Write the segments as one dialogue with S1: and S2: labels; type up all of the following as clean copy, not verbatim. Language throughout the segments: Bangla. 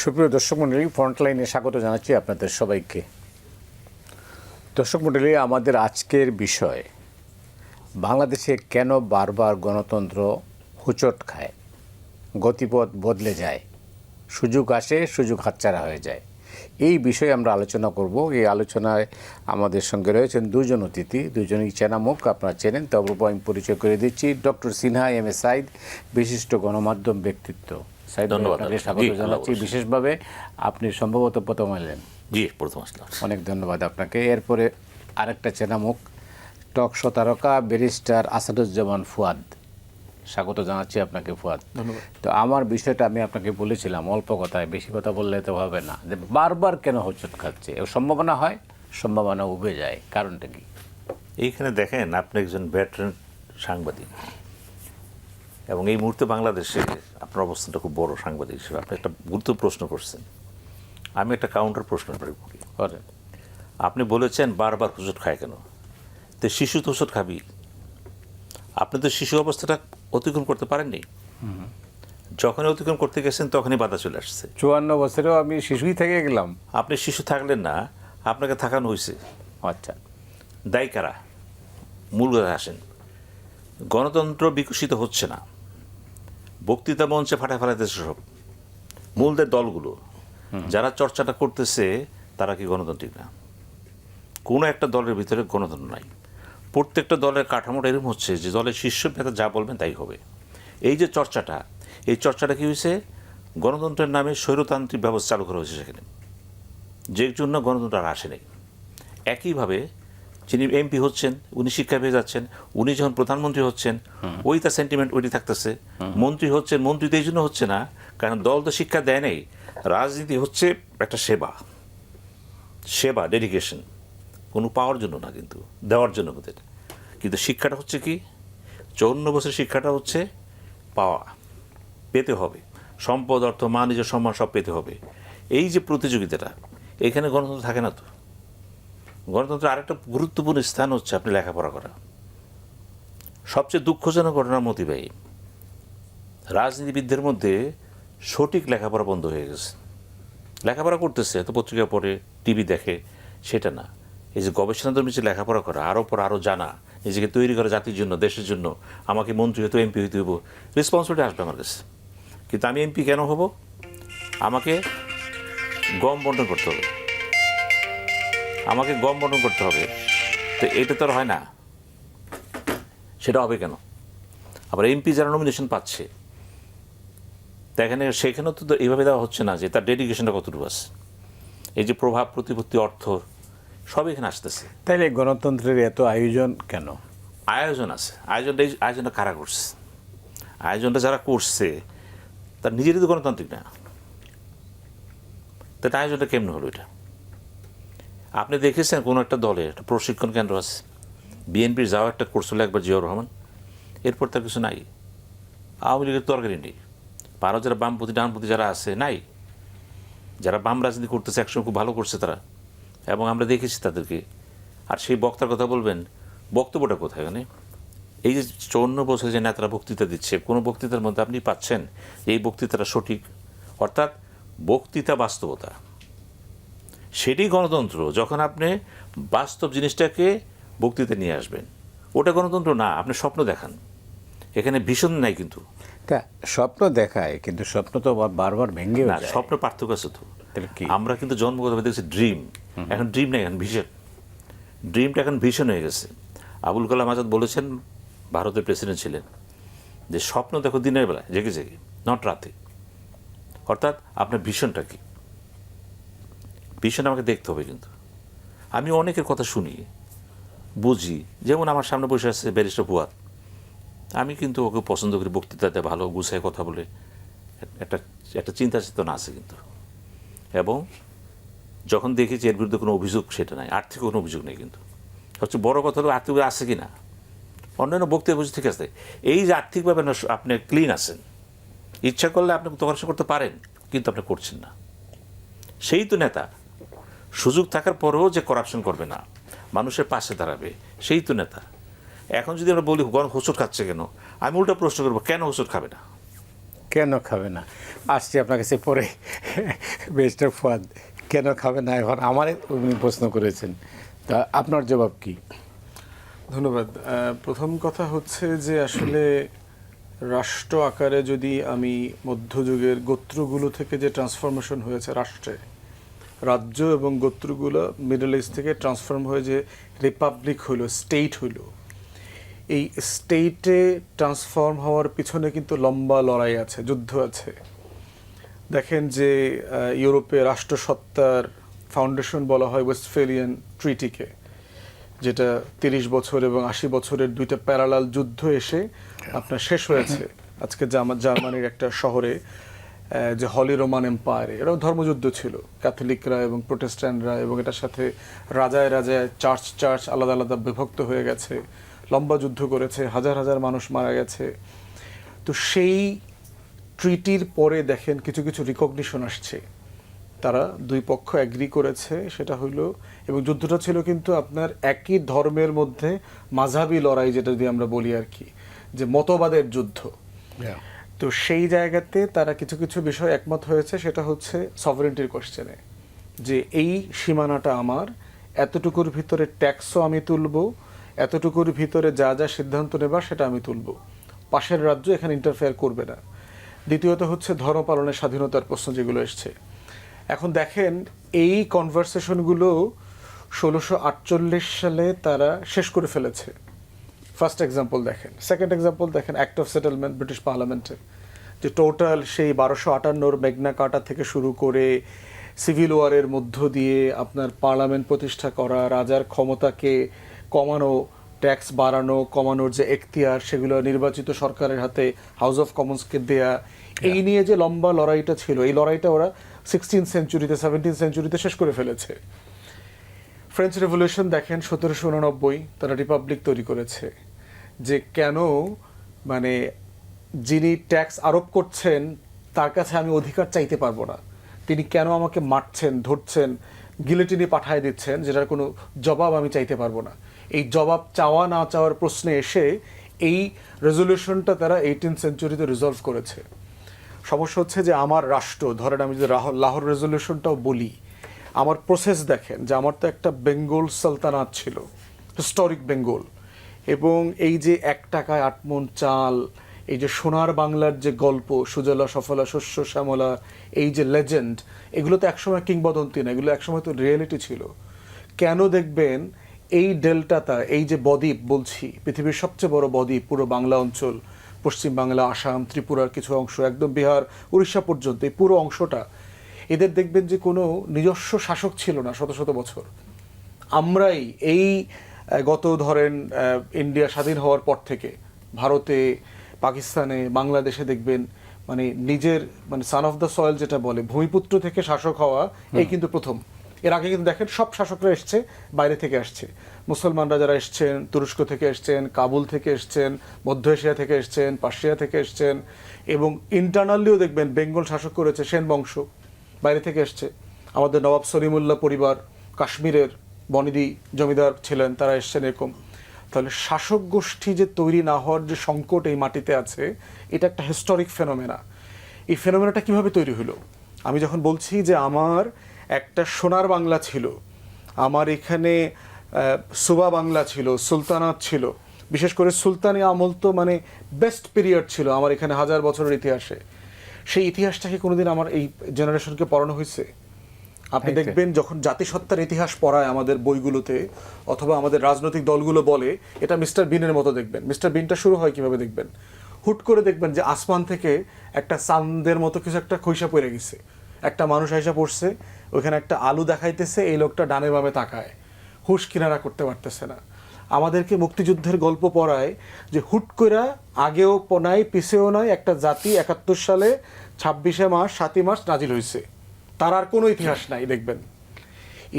S1: সুপ্রিয় দর্শক মণ্ডলী, ফ্রন্টলাইনে স্বাগত জানাচ্ছি আপনাদের সবাইকে। দর্শক মণ্ডলী, আমাদের আজকের বিষয় বাংলাদেশে কেন বারবার গণতন্ত্র হোঁচট খায়, গতিপথ বদলে যায়, সুযোগ আসে, সুযোগ হাতছাড়া হয়ে যায়। এই বিষয়ে আমরা আলোচনা করব। এই আলোচনায় আমাদের সঙ্গে রয়েছেন দুজন অতিথি, দুজনই চেনা মুখ, আপনারা চেনেন, তবে আমি পরিচয় করে দিচ্ছি। Doctor Sinha M A Saeed, বিশিষ্ট গণমাধ্যম ব্যক্তিত্ব। সাইদ, আপনাকে স্বাগত জানাচ্ছি। বিশেষভাবে আপনি সম্ভবত প্রথম এলেন।
S2: জি, প্রথম আসলাম।
S1: অনেক ধন্যবাদ আপনাকে। এরপরে আরেকটা চেনা মুখ, টক শো তারকা ব্যারিস্টার আসাদুজ্জামান ফুয়াদ, স্বাগত জানাচ্ছি আপনাকে ফুয়াদ।
S3: ধন্যবাদ।
S1: তো আমার বিষয়টা আমি আপনাকে বলেছিলাম, অল্প কথায়, বেশি কথা বললে তো হবে না, যে বারবার কেন হোঁচট খাচ্ছে। সম্ভাবনা হয়, সম্ভাবনা উবে যায়, কারণটা কি?
S2: এইখানে দেখেন, আপনি একজন ভেটারেন সাংবাদিক এবং এই মুহূর্তে বাংলাদেশে আপনার অবস্থানটা খুব বড় সাংবাদিক হিসেবে। আপনি একটা গুরুত্বপূর্ণ প্রশ্ন করছেন। আমি একটা কাউন্টার প্রশ্ন করি। আপনি বলেছেন বারবার হোঁচট খায় কেন? তো শিশু তো হোঁচট খাবি। আপনি তো শিশু অবস্থাটা অতিক্রম করতে পারেননি। যখনই অতিক্রম করতে গেছেন তখনই বাধা চলে আসছে।
S1: 54 বছরেও আমি শিশুই থেকে গেলাম।
S2: আপনি শিশু থাকলেন না, আপনাকে থাকানো হয়েছে।
S1: আচ্ছা,
S2: দায়ী কারা? মূল কথা আসেন। গণতন্ত্র বিকশিত হচ্ছে না, বক্তৃতা মঞ্চে ফাটা ফেলাইতেছে সব মূলদের দলগুলো। যারা চর্চাটা করতেছে তারা কি গণতান্ত্রিক না? কোনো একটা দলের ভিতরে গণতন্ত্র নাই। প্রত্যেকটা দলের কাঠামোটা এরকম হচ্ছে যে দলের শীর্ষ নেতা যা বলবেন তাই হবে। এই যে চর্চাটা, এই চর্চাটা কী হয়েছে? গণতন্ত্রের নামে স্বৈরতান্ত্রিক ব্যবস্থা চালু করা হয়েছে সেখানে, যে জন্য গণতন্ত্র আর আসে নাই। একইভাবে যিনি এমপি হচ্ছেন, উনি শিক্ষা পেয়ে যাচ্ছেন, উনি যখন প্রধানমন্ত্রী হচ্ছেন ওই তার সেন্টিমেন্ট ওইটি থাকতেছে। মন্ত্রী হচ্ছেন, মন্ত্রী তো এই জন্য হচ্ছে না কারণ দল তো শিক্ষা দেয় নেই। রাজনীতি হচ্ছে একটা সেবা, ডেডিকেশন, কোনো পাওয়ার জন্য না, কিন্তু দেওয়ার জন্য ওদের। কিন্তু শিক্ষাটা হচ্ছে কি? 54 বছরের শিক্ষাটা হচ্ছে পাওয়া, পেতে হবে, সম্পদ, অর্থ, মান, নিজের সম্মান সব পেতে হবে। এই যে প্রতিযোগিতাটা, এখানে গণতন্ত্র থাকে না তো। গণতন্ত্রের আরেকটা গুরুত্বপূর্ণ স্থান হচ্ছে আপনি লেখাপড়া করা। সবচেয়ে দুঃখজনক ঘটনার মোতিবাহী রাজনীতিবিদদের মধ্যে সঠিক লেখাপড়া বন্ধ হয়ে গেছে। লেখাপড়া করতেছে তো পত্রিকা পড়ে, টিভি দেখে, সেটা না। এই যে গবেষণাধর্মী যে লেখাপড়া করা, আরও পর আরও জানা, নিজেকে তৈরি করা জাতির জন্য, দেশের জন্য, আমাকে মন্ত্রী হতে, এমপি হইতে হইব, রেসপন্সিবিলিটি আসবে আমার কাছে। কিন্তু আমি এমপি কেন হব? আমাকে গম বন্টন করতে হবে, তো এটা তো আর হয় না। সেটা হবে কেন? আবার এমপি যারা নমিনেশন পাচ্ছে, তা সেখানেও তো এইভাবে দেওয়া হচ্ছে না যে তার ডেডিকেশনটা কতটুকু আছে। এই যে প্রভাব, প্রতিপত্তি, অর্থ সব এখানে আসতেছে।
S1: তাইলে গণতন্ত্রের এত আয়োজন কেন?
S2: আয়োজন আছে। আয়োজনটা কারা করছে? আয়োজনটা যারা করছে তার নিজেরই তো গণতান্ত্রিক না। তা আয়োজনটা কেমন হলো? এটা আপনি দেখেছেন কোনো একটা দলে একটা প্রশিক্ষণ কেন্দ্র আছে? বিএনপির যাওয়া একটা করছিল একবার জিয়াউর রহমান, এরপর তার কিছু নাই। আওয়ামী লীগের তরকারি নেই। আরও যারা বামপন্থী, ডানপন্থী যারা আছে নাই, যারা বাম রাজনীতি করতেছে একসময় খুব ভালো করছে তারা, এবং আমরা দেখেছি তাদেরকে। আর সেই বক্তার কথা বলবেন, বক্তব্যটা কোথায়? মানে এই যে 54 বছরে যে নেতারা বক্তৃতা দিচ্ছে, কোনো বক্তৃতার মধ্যে আপনি পাচ্ছেন এই বক্তৃতাটা সঠিক? অর্থাৎ বক্তৃতা বাস্তবতা, সেটি গণতন্ত্র। যখন আপনি বাস্তব জিনিসটাকে বক্তৃতা নিয়ে আসবেন, ওটা গণতন্ত্র না। আপনি স্বপ্ন দেখান, এখানে ভীষণ নাই। কিন্তু
S1: তা স্বপ্ন দেখায়, কিন্তু স্বপ্ন তো বারবার ভেঙে
S2: না,
S1: যায়।
S2: স্বপ্ন পার্থক্য আছে তো।
S1: কি?
S2: আমরা কিন্তু জন্মগতভাবে দেখছি ড্রিম, এখন ড্রিম নেই, এখন ভিশন। ড্রিমটা এখন ভীষণ হয়ে গেছে। আবুল কালাম আজাদ বলেছেন, ভারতের প্রেসিডেন্ট ছিলেন, যে স্বপ্ন দেখো দিনের বেলায় জেগে জেগে, নট রাতে। অর্থাৎ আপনার ভীষণটা কি? ভীষণ আমাকে দেখতে হবে। কিন্তু আমি অনেকের কথা শুনি, বুঝি। যেমন আমার সামনে বসে আছে ব্যারিস্টার ফুয়াদ, আমি কিন্তু ওকে পছন্দ করি, বক্তৃতাতে ভালো গুছায় কথা বলে, একটা চিন্তা চেতনা আছে কিন্তু। এবং যখন দেখেছি এর বিরুদ্ধে কোনো অভিযোগ সেটা নাই, আর্থিক কোনো অভিযোগ নেই। কিন্তু সবচেয়ে বড় কথা হলো আর্থিক আছে কি না। অন্যান্য বক্তৃতা বুঝে ঠিক আছে, এই যে আর্থিকভাবে আপনি ক্লিন আছেন, ইচ্ছা করলে আপনি তখন করতে পারেন, কিন্তু আপনি করছেন না। সেই তো নেতা। সুযোগ থাকার পরেও যে করাপশন করবে না, মানুষের পাশে দাঁড়াবে, সেই তো নেতা। এখন যদি আমরা বলি হোঁচট খাচ্ছে কেন, আমি উল্টা প্রশ্ন করবো, কেন হোঁচট খাবে না?
S1: কেন খাবে না? আসছি আপনার কাছে পরে। মিস্টার ফুয়াদ, কেন খাবে না এখন আমার উনি প্রশ্ন করেছেন, তা আপনার জবাব কি?
S3: ধন্যবাদ। প্রথম কথা হচ্ছে যে আসলে রাষ্ট্র আকারে যদি আমি মধ্যযুগের গোত্রগুলো থেকে যে ট্রান্সফরমেশন হয়েছে রাষ্ট্রে, রাজ্য এবং গোত্রগুলো মিডল ইস্ট থেকে ট্রান্সফর্ম হয়ে যে রিপাবলিক হইল, স্টেট হইল, এই স্টেটে ট্রান্সফর্ম হওয়ার পিছনে কিন্তু লম্বা লড়াই আছে, যুদ্ধ আছে। দেখেন যে ইউরোপে রাষ্ট্রসত্তার ফাউন্ডেশন বলা হয় ওয়েস্টফেলিয়ান ট্রিটিকে, যেটা 30 বছর এবং 80 বছরের দুইটা প্যারালাল যুদ্ধ এসে আপনার শেষ হয়েছে আজকে জার্মানির একটা শহরে, যে হলি রোমান এম্পায়ারে। এটাও ধর্মযুদ্ধ ছিল, ক্যাথলিকরা এবং প্রোটেস্ট্যান্টরা, এবং এটার সাথে রাজায় রাজায় চার্চ আলাদা আলাদা বিভক্ত হয়ে গেছে, লম্বা যুদ্ধ করেছে, হাজার হাজার মানুষ মারা গেছে। তো সেই ট্রিটির পরে দেখেন কিছু কিছু রিকগনিশন আসছে, তারা দুই পক্ষ অ্যাগ্রি করেছে, সেটা হইল, এবং যুদ্ধটা ছিল কিন্তু আপনার একই ধর্মের মধ্যে মাঝহাবি লড়াই, যেটা যদি আমরা বলি আর কি, যে মতবাদের যুদ্ধ। তো সেই জায়গাতে তারা কিছু কিছু বিষয় একমত হয়েছে, সেটা হচ্ছে সভারেন্টির কোশ্চেনে, যে এই সীমানাটা আমার, এতটুকুর ভিতরে ট্যাক্সও আমি তুলব, এতটুকুর ভিতরে যা যা সিদ্ধান্ত নেবার সেটা আমি তুলব, পাশের রাজ্য এখানে ইন্টারফেয়ার করবে না। দ্বিতীয়ত হচ্ছে ধর্ম পালনের স্বাধীনতার প্রশ্ন যেগুলো এসছে। এখন দেখেন এই কনভারসেশনগুলো 1648 সালে তারা শেষ করে ফেলেছে। ফার্স্ট এক্সাম্পল দেখেন। সেকেন্ড এক্সাম্পল দেখেন, অ্যাক্ট অফ সেটেলমেন্ট ব্রিটিশ পার্লামেন্টে, যে টোটাল সেই 1258 মেঘনা কার্টা থেকে শুরু করে সিভিল ওয়ারের মধ্য দিয়ে আপনার পার্লামেন্ট প্রতিষ্ঠা করা, রাজার ক্ষমতাকে কমানো, ট্যাক্স বাড়ানো কমানোর যে এখতিয়ার, সেগুলো নির্বাচিত সরকারের হাতে হাউস অফ কমন্সকে দেয়া, এই নিয়ে যে লম্বা লড়াইটা ছিল, এই লড়াইটা ওরা 16th সেঞ্চুরিতে 17th সেঞ্চুরিতে শেষ করে ফেলেছে। ফ্রেঞ্চ রেভলিউশন দেখেন 1789 তারা রিপাবলিক তৈরি করেছে। যে কেন মানে যিনি ট্যাক্স আরোপ করছেন তার কাছে আমি অধিকার চাইতে পারবো না, তিনি কেন আমাকে মারছেন, ধরছেন, গিলেটিনে পাঠায় দিচ্ছেন, যেটার কোনো জবাব আমি চাইতে পারবো না। এই জবাব চাওয়া না চাওয়ার প্রশ্নে এসে এই রেজলিউশনটা তারা 18th সেঞ্চুরিতে রিজলভ করেছে। সমস্যা হচ্ছে যে আমার রাষ্ট্র, ধরেন আমি যদি লাহোর রেজলিউশনটাও বলি, আমার প্রসেস দেখেন যে আমার তো একটা বেঙ্গল সালতানাত ছিল, হিস্টোরিক বেঙ্গল, এবং এই যে 1 টাকায় 8 মণ চাল, এই যে সোনার বাংলার যে গল্প, সুজলা সফলা শস্য শ্যামলা, এই যে লেজেন্ড, এগুলো তো একসময় কিংবদন্তি না, এগুলো একসময় তো রিয়েলিটি ছিল। কেন দেখবেন এই ডেল্টাটা, এই যে বদ্বীপ বলছি, পৃথিবীর সবচেয়ে বড় বদ্বীপ, পুরো বাংলা অঞ্চল, পশ্চিম বাংলা, আসাম, ত্রিপুরার কিছু অংশ, একদম বিহার উড়িষ্যা পর্যন্ত, এই পুরো অংশটা, এদের দেখবেন যে কোনো নিজস্ব শাসক ছিল না শত শত বছর। আমরাই এই গত ধরেন ইন্ডিয়া স্বাধীন হওয়ার পর থেকে ভারতে, পাকিস্তানে, বাংলাদেশে দেখবেন মানে নিজের মানে সান অফ দ্য সয়েল যেটা বলে, ভূমিপুত্র থেকে শাসক হওয়া, এই কিন্তু প্রথম। এর আগে কিন্তু দেখেন সব শাসকরা এসছে বাইরে থেকে আসছে, মুসলমানরা যারা এসছেন তুরস্ক থেকে এসছেন, কাবুল থেকে এসছেন, মধ্য এশিয়া থেকে এসছেন, পার্সিয়া থেকে এসছেন, এবং ইন্টারনালিও দেখবেন বেঙ্গল শাসক করেছে সেন বংশ, বাইরে থেকে এসছে। আমাদের নবাব সলিমুল্লাহ পরিবার কাশ্মীরের বনিদি জমিদার ছিলেন, তারা এসছেন এরকম। তাহলে শাসক গোষ্ঠী যে তৈরি না হওয়ার যে সংকট এই মাটিতে আছে, এটা একটা হিস্টোরিক ফেনোমেনা। এই ফেনোমেনাটা কিভাবে তৈরি হলো? আমি যখন বলছি যে আমার একটা সোনার বাংলা ছিল, আমার এখানে সুবা বাংলা ছিল, সুলতানাত ছিল, বিশেষ করে সুলতানি আমল তো মানে বেস্ট পিরিয়ড ছিল আমার এখানে 1000 বছরের ইতিহাসে। সেই ইতিহাসটাকে কোনোদিন আমার এই জেনারেশনকে পড়ানো হয়েছে? আপনি দেখবেন যখন জাতিসত্তার ইতিহাস পড়ায় আমাদের বইগুলোতে, অথবা আমাদের রাজনৈতিক দলগুলো বলে এটা মিস্টার বিনের মতো, দেখবেন মিস্টার বিনটা শুরু হয় কিভাবে দেখবেন, হুট করে দেখবেন যে আসমান থেকে একটা চাঁদের মতো কিছু একটা খৈসা পড়ে গেছে, একটা মানুষ আইসা পড়ছে, ওইখানে একটা আলু দেখাইতেছে, এই লোকটা ডানে বামে তাকায়, হুশ কিনারা করতে পারতেছে না। আমাদেরকে মুক্তিযুদ্ধের গল্প পড়ায় যে হুট করে আগেও নাই পিছেও নয়, একটা জাতি 71 সালে 26শে মার্চ 7ই মার্চ নাজিল হয়েছে, তার আর কোনো ইতিহাস নাই। দেখবেন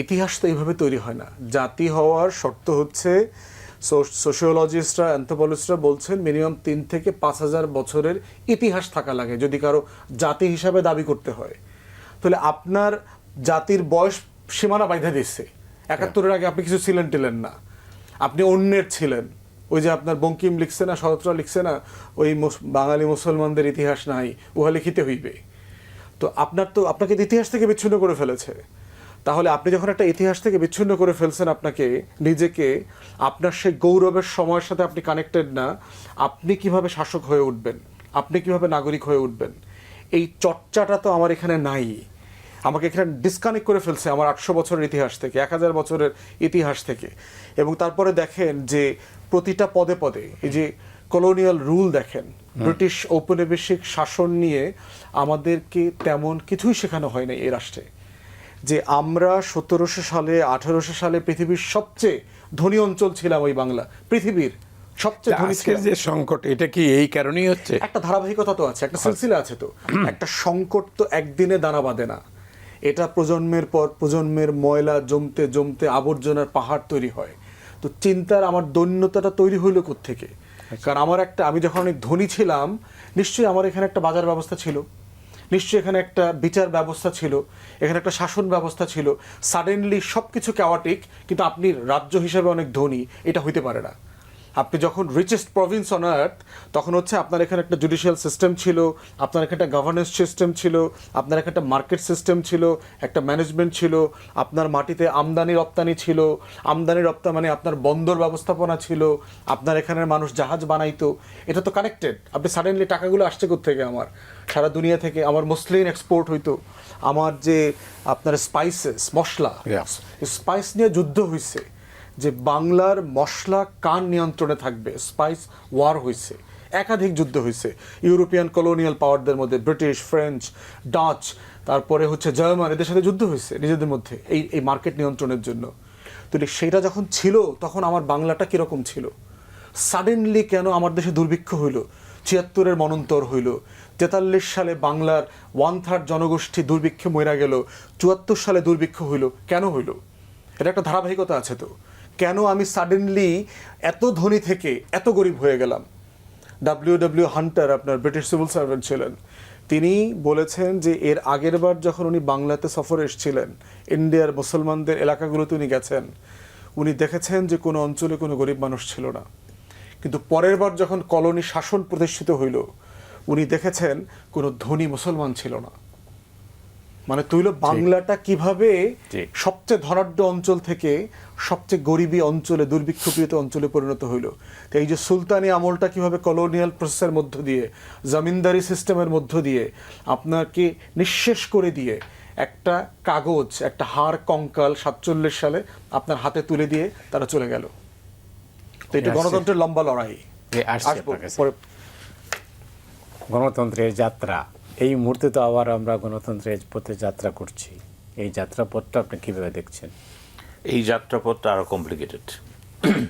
S3: ইতিহাস তো এইভাবে তৈরি হয় না। জাতি হওয়ার শর্ত হচ্ছে, সোশিওলজিস্টরা, অ্যানথ্রোপোলজিস্টরা বলছেন মিনিমাম 3 থেকে 5000 বছরের ইতিহাস থাকা লাগে যদি কারো জাতি হিসাবে দাবি করতে হয়। তাহলে আপনার জাতির বয়স সীমানা বাইধা দিচ্ছে, 71-এর আগে আপনি কিছু ছিলেন টিলেন না, আপনি অন্যের ছিলেন, ওই যে আপনার বঙ্কিম লিখছে না, শরৎরা লিখছে না, ওই বাঙালি মুসলমানদের ইতিহাস নাই, উহা লিখিতে হইবে। তো আপনাকে ইতিহাস থেকে বিচ্ছিন্ন করে ফেলেছে। তাহলে আপনি যখন একটা ইতিহাস থেকে বিচ্ছিন্ন করে ফেলছেন আপনাকে, নিজেকে, আপনার সেই গৌরবের সময়ের সাথে আপনি কানেক্টেড না, আপনি কিভাবে শাসক হয়ে উঠবেন, আপনি কিভাবে নাগরিক হয়ে উঠবেন, এই চর্চাটা তো আমার এখানে নাই। আমাকে এখানে ডিসকানেক্ট করে ফেলছে আমার 800 বছরের ইতিহাস থেকে, 1000 বছরের ইতিহাস থেকে। এবং তারপরে দেখেন যে প্রতিটা পদে পদে এই যে কলোনিয়াল রুল দেখেন, ব্রিটিশ ঔপনিবেশিক শাসন নিয়ে আমাদেরকে তেমন কিছুই শেখানো হয় না এই রাষ্ট্রে। যে আমরা 1700 সালে 1800 সালে পৃথিবীর সবচেয়ে ধনী অঞ্চল ছিলাম, ওই বাংলা পৃথিবীর সবচেয়ে ধনী
S1: আজকের
S3: ছিলাম।
S1: যে সংকট, এটা কি এই কারণেই হচ্ছে?
S3: একটা ধারাবাহিকতা তো আছে, একটা সিলসিলা আছে। তো একটা সংকট তো একদিনে দানা বাঁধে না, এটা প্রজন্মের পর প্রজন্মের ময়লা জমতে জমতে আবর্জনার পাহাড় তৈরি হয়। তো চিন্তার আমার দৈন্যতাটা তৈরি হইল কোত্থেকে? কারণ আমি যখন অনেক ধনী ছিলাম, নিশ্চয়ই আমার এখানে একটা বাজার ব্যবস্থা ছিল, নিশ্চয়ই এখানে একটা বিচার ব্যবস্থা ছিল, এখানে একটা শাসন ব্যবস্থা ছিল। সাডেনলি সব কিছু ক্যাওয়াটিক, কিন্তু আপনি রাজ্য হিসেবে অনেক ধনী, এটা হইতে পারে না। আপনি যখন রিচেস্ট প্রভিন্স অন আর্থ, তখন হচ্ছে আপনার এখানে একটা জুডিশিয়াল সিস্টেম ছিল, আপনার এখানে একটা গভর্নেন্স সিস্টেম ছিল, আপনার এখানে একটা মার্কেট সিস্টেম ছিল, একটা ম্যানেজমেন্ট ছিল, আপনার মাটিতে আমদানি রপ্তানি ছিল, আমদানি রপ্তানি মানে আপনার বন্দর ব্যবস্থাপনা ছিল, আপনার এখানের মানুষ জাহাজ বানাইতো। এটা তো কানেক্টেড। আপনি সাডেনলি টাকাগুলো আসছে কোত্থেকে? আমার সারা দুনিয়া থেকে আমার মসলিন এক্সপোর্ট হইতো, আমার যে আপনার স্পাইসেস, মশলা, স্পাইস নিয়ে যুদ্ধ হয়েছে, যে বাংলার মশলা কার নিয়ন্ত্রণে থাকবে, স্পাইস ওয়ার হয়েছে, একাধিক যুদ্ধ হয়েছে ইউরোপিয়ান কলোনিয়াল পাওয়ারদের মধ্যে, ব্রিটিশ, ফ্রেঞ্চ, ডাচ, তারপরে হচ্ছে জার্মান, এদের সাথে যুদ্ধ হয়েছে নিজেদের মধ্যে এই মার্কেট নিয়ন্ত্রণের জন্য। তো সেটা যখন ছিল, তখন আমার বাংলাটা কীরকম ছিল? সাডেনলি কেন আমার দেশে দুর্ভিক্ষ হইল? ৭৬-এর মনন্তর হইল, ৪৩ সালে বাংলার 1/3 জনগোষ্ঠী দুর্ভিক্ষে মরে গেল, ৭৪ সালে দুর্ভিক্ষ হইল। কেন হইল? এটা একটা ধারাবাহিকতা আছে। তো কেন আমি সাডেনলি এত ধনী থেকে এত গরিব হয়ে গেলাম? ডব্লিউ হান্টার, আপনার ব্রিটিশ সিভিল সার্ভেন্ট ছিলেন, তিনি বলেছেন যে এর আগের বার যখন উনি বাংলাতে সফরে এসেছিলেন, ইন্ডিয়ার মুসলমানদের এলাকাগুলোতে উনি গেছেন, উনি দেখেছেন যে কোনো অঞ্চলে কোনো গরিব মানুষ ছিল না। কিন্তু পরের বার যখন কলোনি শাসন প্রতিষ্ঠিত হইল, উনি দেখেছেন কোনো ধনী মুসলমান ছিল না। মানে তুইল বাংলাটা কিভাবে সবচেয়ে ধনাঢ্য অঞ্চল থেকে সবচেয়ে গরিবী অঞ্চলে, দুর্ভিক্ষপীড়িত অঞ্চলে পরিণত হইল। তো এই যে সুলতানি আমলটা কিভাবে কলোনিয়াল প্রসেসের মধ্য দিয়ে, জমিনদারি সিস্টেমের মধ্য দিয়ে আপনাকে নিঃশেষ করে দিয়ে একটা কাগজ, একটা হাড় কঙ্কাল 47 সালে আপনার হাতে তুলে দিয়ে তারা চলে গেল। তো এটা গণতন্ত্রের লম্বা লড়াই।
S1: গণতন্ত্রের যাত্রা, এই মুহূর্তে তো আবার আমরা গণতন্ত্রের পথে যাত্রা করছি। এই যাত্রাপথটা আপনি কিভাবে দেখছেন?
S2: এই যাত্রাপথটা আরও কমপ্লিকেটেড।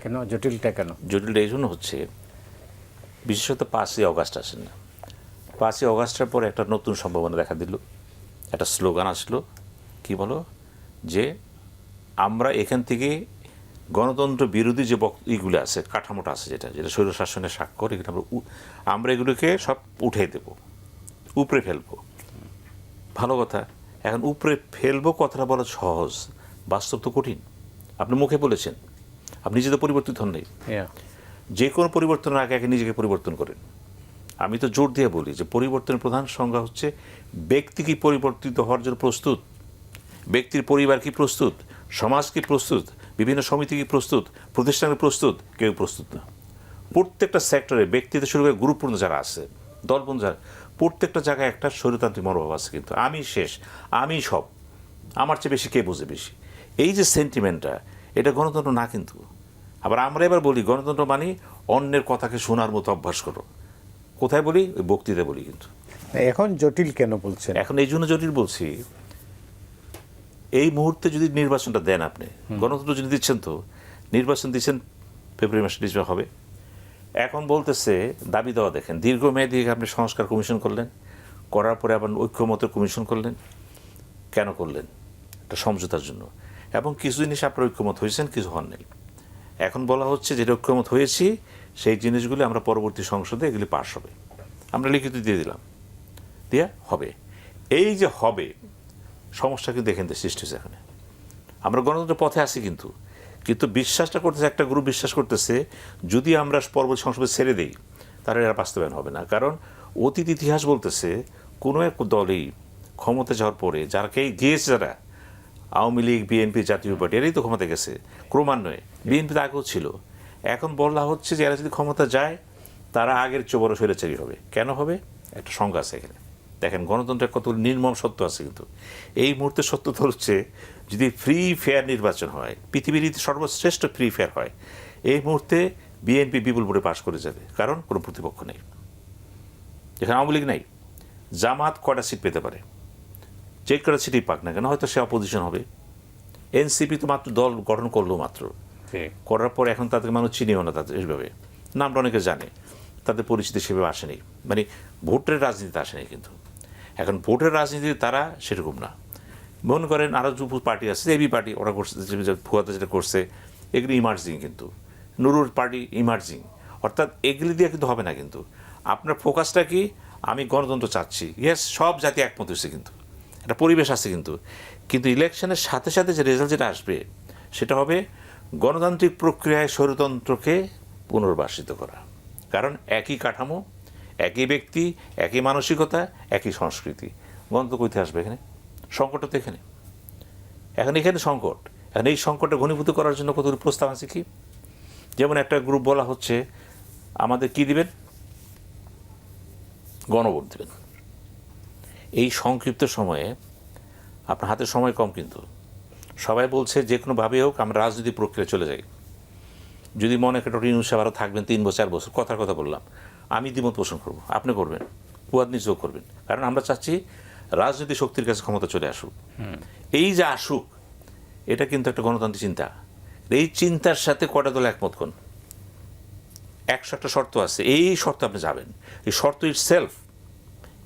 S1: কেন জটিলটা? কেন
S2: জটিলটা এই জন্য হচ্ছে, বিশেষত 5ই অগাস্ট আসেন না। 5ই অগাস্টের পরে একটা নতুন সম্ভাবনা দেখা দিল, একটা স্লোগান আসলো, কি বলো, যে আমরা এখান থেকে গণতন্ত্র বিরোধী যে ইগুলো আছে, কাঠামোটা আছে, যেটা স্বৈরশাসনের স্বাক্ষর, এগুলো আমরা এগুলোকে সব উঠে দেবো, উপরে ফেলবো। ভালো কথা। এখন উপরে ফেলবো কথাটা বলা সহজ, বাস্তব তো কঠিন। আপনি মুখে বলেছেন, আপনি নিজে তো পরিবর্তিত হন নাই। যে কোনো পরিবর্তনের আগে আগে নিজেকে পরিবর্তন করেন। আমি তো জোর দিয়ে বলি যে পরিবর্তনের প্রধান সংজ্ঞা হচ্ছে ব্যক্তি কি পরিবর্তিত হওয়ার জন্য প্রস্তুত, ব্যক্তির পরিবার কি প্রস্তুত, সমাজ কি প্রস্তুত, বিভিন্ন সমিতি কি প্রস্তুত, প্রতিষ্ঠান প্রস্তুত, কেউ প্রস্তুত না। প্রত্যেকটা সেক্টরে ব্যক্তিতে শুরু করে গুরুত্বপূর্ণ যারা আছে, দলবন্ধ যারা, প্রত্যেকটা জায়গায় একটা স্বৈরতান্ত্রিক মনোভাব আছে। কিন্তু আমি শেষ, আমি সব, আমার চেয়ে বেশি কে বোঝে বেশি, এই যে সেন্টিমেন্টটা, এটা গণতন্ত্র না। কিন্তু আবার আমরা এবার বলি গণতন্ত্র মানে অন্যের কথাকে শোনার মতো অভ্যাস করো। কোথায় বলি? ওই বক্তৃতা বলি। কিন্তু
S1: এখন জটিল কেন বলছেন?
S2: এখন এই জন্য জটিল বলছি, এই মুহূর্তে যদি নির্বাচনটা দেন, আপনি গণতন্ত্র যদি দিচ্ছেন, তো নির্বাচন দিচ্ছেন ফেব্রুয়ারি মাসে নির্বাচন হবে। এখন বলতেছে দাবি দেওয়া, দেখেন দীর্ঘমেয়াদী আপনি সংস্কার কমিশন করলেন, করার পরে আবার ঐক্যমতের কমিশন করলেন। কেন করলেন? একটা সমঝোতার জন্য। এবং কিছু জিনিস আপনার ঐক্যমত হয়েছেন, কিছু হন নাই। এখন বলা হচ্ছে যে ঐক্যমত হয়েছি, সেই জিনিসগুলি আমরা পরবর্তী সংসদে এগুলি পাস হবে, আমরা লিখিত দিয়ে দিলাম, দিয়া হবে। এই যে হবে, সমস্যা কিন্তু এখান থেকে সৃষ্টি হয়েছে। এখানে আমরা গণতন্ত্রের পথে আছি, কিন্তু বিশ্বাসটা করতেছে, একটা গ্রুপ বিশ্বাস করতেছে যদি আমরা পরবর্তী সংসদে ছেড়ে দিই তাহলে এরা বাস্তবায়ন হবে না। কারণ অতীত ইতিহাস বলতেছে কোনো এক দলেই ক্ষমতা যাওয়ার পরে যারাকেই গিয়েছে, যারা আওয়ামী লীগ, বিএনপি, জাতীয় পার্টি, এরাই তো ক্ষমতা গেছে ক্রমান্বয়ে। বিএনপি তো আগেও ছিল। এখন বলা হচ্ছে যে এরা যদি ক্ষমতা যায় তারা আগের চেয়ে বড় স্বৈরাচারী হবে। কেন হবে? একটা সংজ্ঞা আছে এখানে। দেখেন গণতন্ত্রের কত নির্মম সত্য আছে, কিন্তু এই মুহূর্তে সত্যতা হচ্ছে যদি ফ্রি ফেয়ার নির্বাচন হয়, পৃথিবীর সর্বশ্রেষ্ঠ ফ্রি ফেয়ার হয়, এই মুহূর্তে বিএনপি বিপুল ভোটে পাশ করে যাবে। কারণ কোনো প্রতিপক্ষ নেই, যেখানে আওয়ামী লীগ নাই। জামাত কয়টা সিট পেতে পারে, যে কটা সিটই পাক না কেন হয়তো সে অপোজিশন হবে। এনসিপি তো মাত্র দল গঠন করলো মাত্র, করার পর এখন তাদের মানুষ চিনিও না, তাদের এইভাবে নামটা অনেকে জানে, তাদের পরিচিতি সেভাবে আসেনি, মানে ভোটের রাজনীতিতে আসেনি। কিন্তু এখন ভোটের রাজনীতিতে তারা সেরকম না। মনে করেন আরও যে পার্টি আছে, এবি পার্টি, ওরা করছে, ফুয়াদা যেটা করছে, এগুলি ইমার্জিং। কিন্তু নুরুর পার্টি ইমার্জিং, অর্থাৎ এগুলি দিয়ে কিন্তু হবে না। কিন্তু আপনার ফোকাসটা কি? আমি গণতন্ত্র চাচ্ছি, ইয়েস, সব জাতি একমত হয়েছে, কিন্তু একটা পরিবেশ আছে। কিন্তু ইলেকশনের সাথে সাথে যে রেজাল্ট যেটা আসবে সেটা হবে গণতান্ত্রিক প্রক্রিয়ায় স্বৈরতন্ত্রকে পুনর্বাসিত করা। কারণ একই কাঠামো, একই ব্যক্তি, একই মানসিকতা, একই সংস্কৃতি। গণতন্ত্র কইতে আসবে এখানে? সংকট তো এখানে, এখানে সংকট। এখন এই সংকটটা ঘনীভূত করার জন্য কতগুলো প্রস্তাব আছে। কি যেমন একটা গ্রুপ বলা হচ্ছে আমাদের কি দিবেন, গণভোট দেবেন। এই সংক্ষিপ্ত সময়ে আপনার হাতে সময় কম, কিন্তু সবাই বলছে যে কোনোভাবে হোক আমরা রাজনৈতিক প্রক্রিয়া চলে যাই। যদি মনে করেন ডক্টর ইউনূস সাহেব আরও থাকবেন 3 বছর 4 বছর, কথার কথা বললাম, আমি দ্বিমত পোষণ করবো, আপনি করবেন, ফুয়াদ নিজেও করবেন। কারণ আমরা চাচ্ছি রাজনৈতিক শক্তির কাছে ক্ষমতা চলে আসুক। এই যে আসুক, এটা কিন্তু একটা গণতান্ত্রিক চিন্তা। এই চিন্তার সাথে কটা দল একমত কোন 101টা শর্ত আছে, এই শর্ত আপনি যাবেন। এই শর্ত ইটসেলফ,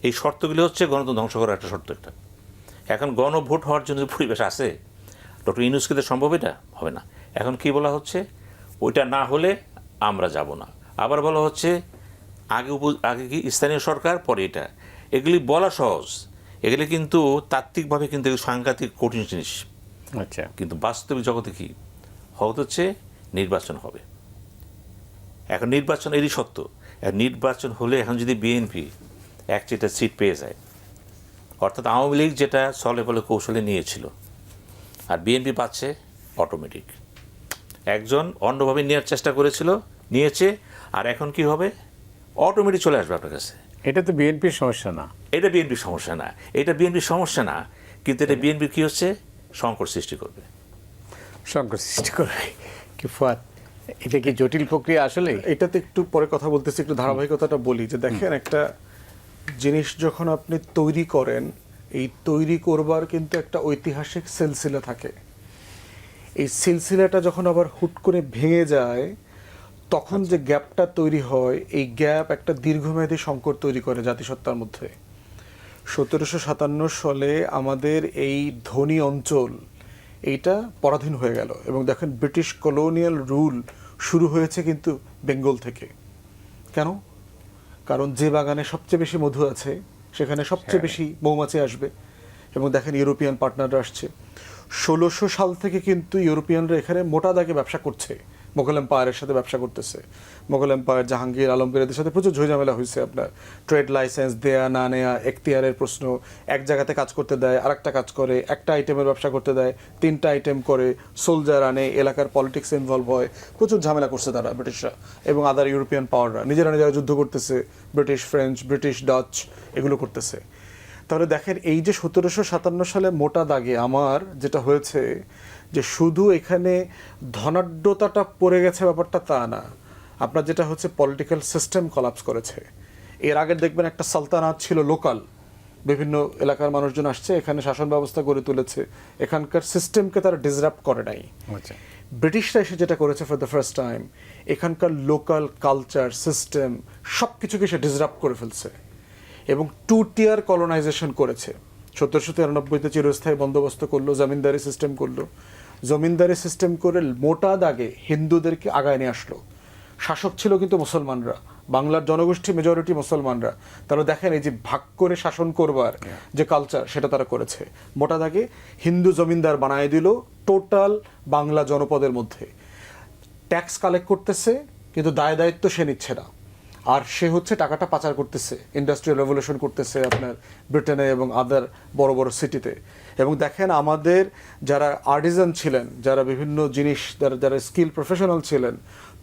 S2: এই শর্তগুলি হচ্ছে গণতন্ত্র ধ্বংস করার একটা শর্ত। একটা এখন গণভোট হওয়ার জন্য পরিবেশ আছে, ডক্টর ইউনূসকে তো সম্ভব, এটা হবে না। এখন কি বলা হচ্ছে, ওইটা না হলে আমরা যাব না। আবার বলা হচ্ছে আগে কি স্থানীয় সরকার, পরে এটা। এগুলি বলা সহজ, এগুলি কিন্তু তাত্ত্বিকভাবে কিন্তু সাংঘাতিক কঠিন জিনিস।
S1: আচ্ছা,
S2: কিন্তু বাস্তবিক জগতে কি হচ্ছে, নির্বাচন হবে। এখন নির্বাচন এরই সত্য। নির্বাচন হলে এখন যদি বিএনপি 1-4টা সিট পেয়ে যায়, অর্থাৎ আওয়ামী লীগ যেটা ছলে বলে কৌশলে নিয়েছিল আর বিএনপি পাচ্ছে, অটোমেটিক। একজন অন্যভাবে নেওয়ার চেষ্টা করেছিল, নিয়েছে, আর এখন কি হবে, অটোমেটিক চলে আসবে আপনার কাছে।
S1: এটা তো বিএনপির সমস্যা না,
S2: এটা বিএনপির সমস্যা না, এটা বিএনপির সমস্যা না, কিন্তু এটা বিএনপি কী হচ্ছে, সংকট সৃষ্টি করবে।
S1: সংকট সৃষ্টি করবে কি ফুয়াদ? এটা কি জটিল প্রক্রিয়া আসলে?
S3: এটাতে একটু পরে কথা বলতেছি, একটু ধারাবাহিকতাটা বলি। যে দেখেন, একটা জিনিস যখন আপনি তৈরি করেন, এই তৈরি করবার কিন্তু একটা ঐতিহাসিক সিলসিলা থাকে। এই সিলসিলাটা যখন আবার হুট করে ভেঙে যায়, তখন যে গ্যাপটা তৈরি হয়, এই গ্যাপ একটা দীর্ঘমেয়াদী সংকট তৈরি করে জাতিসত্তার মধ্যে। 1757 সালে আমাদের এই ধনী অঞ্চল এইটা পরাধীন হয়ে গেল, এবং দেখেন ব্রিটিশ কলোনিয়াল রুল শুরু হয়েছে কিন্তু বেঙ্গল থেকে। কেন? কারণ যে বাগানে সবচেয়ে বেশি মধু আছে সেখানে সবচেয়ে বেশি মৌমাছি আসবে, এবং দেখেন ইউরোপিয়ান পার্টনাররা আসছে। 1600 সাল থেকে কিন্তু ইউরোপিয়ানরা এখানে মোটা দাগে ব্যবসা করছে, মোগল এম্পায়ারের সাথে ব্যবসা করতেছে। মোগল এম্পায়ার, জাহাঙ্গীর আলমগীর এদের সাথে প্রচুর ঝামেলা হয়েছে। আপনার ট্রেড লাইসেন্স দেয়া না নেয়া, এখতিয়ারের প্রশ্ন, এক জায়গাতে কাজ করতে দেয়, আরেকটা কাজ করে, একটা আইটেমের ব্যবসা করতে দেয়, 3টা আইটেম করে, সোলজার আনে, এলাকার পলিটিক্স ইনভলভ হয়, প্রচুর ঝামেলা করছে তারা, ব্রিটিশরা এবং আদার ইউরোপিয়ান পাওয়াররা। নিজেরা যুদ্ধ করতেছে, ব্রিটিশ, ফ্রেঞ্চ, ব্রিটিশ, ডাচ, এগুলো করতেছে। তাহলে দেখেন, এই যে 1757 সালে মোটা দাগে আমার যেটা হয়েছে, যে শুধু এখানে ধনাঢ্যতাটা পড়ে গেছে ব্যাপারটা তা না, আপনার যেটা হচ্ছে পলিটিক্যাল সিস্টেম কলাপস করেছে। এর আগে দেখবেন একটা সালতানাত ছিল লোকাল, বিভিন্ন এলাকার মানুষজন আসছে, এখানে শাসন ব্যবস্থা গড়ে তুলেছে, এখানকার সিস্টেমকে তারা ডিসরাপ্ট করে নাই।
S1: আচ্ছা,
S3: ব্রিটিশরা এসে যেটা করেছে ফর দ্য ফার্স্ট টাইম, এখানকার লোকাল কালচার, সিস্টেম সব কিছুকে সে ডিসরাপ্ট করে ফেলছে এবং 2-tier কলোনাইজেশন করেছে। 1793-তে চিরস্থায়ী বন্দোবস্ত করলো, জমিনদারি সিস্টেম করলো। জমিনদারি সিস্টেম করে মোটা দাগে হিন্দুদেরকে আগায় নিয়ে আসলো। শাসক ছিল কিন্তু মুসলমানরা, বাংলার জনগোষ্ঠী মেজরিটি মুসলমানরা। তাহলে দেখেন, এই যে ভাগ করে শাসন করবার যে কালচার, সেটা তারা করেছে। মোটা দাগে হিন্দু জমিনদার বানায় দিল, টোটাল বাংলা জনপদের মধ্যে। ট্যাক্স কালেক্ট করতেছে কিন্তু দায় দায়িত্ব সে নিচ্ছে না, আর সে হচ্ছে টাকাটা পাচার করতেছে, ইন্ডাস্ট্রিয়াল রেভলিউশন করতেছে আপনার ব্রিটেনে এবং আদার বড় বড় সিটিতে। এবং দেখেন আমাদের যারা আর্টিজান ছিলেন, যারা বিভিন্ন জিনিস যারা স্কিল প্রফেশনাল ছিলেন,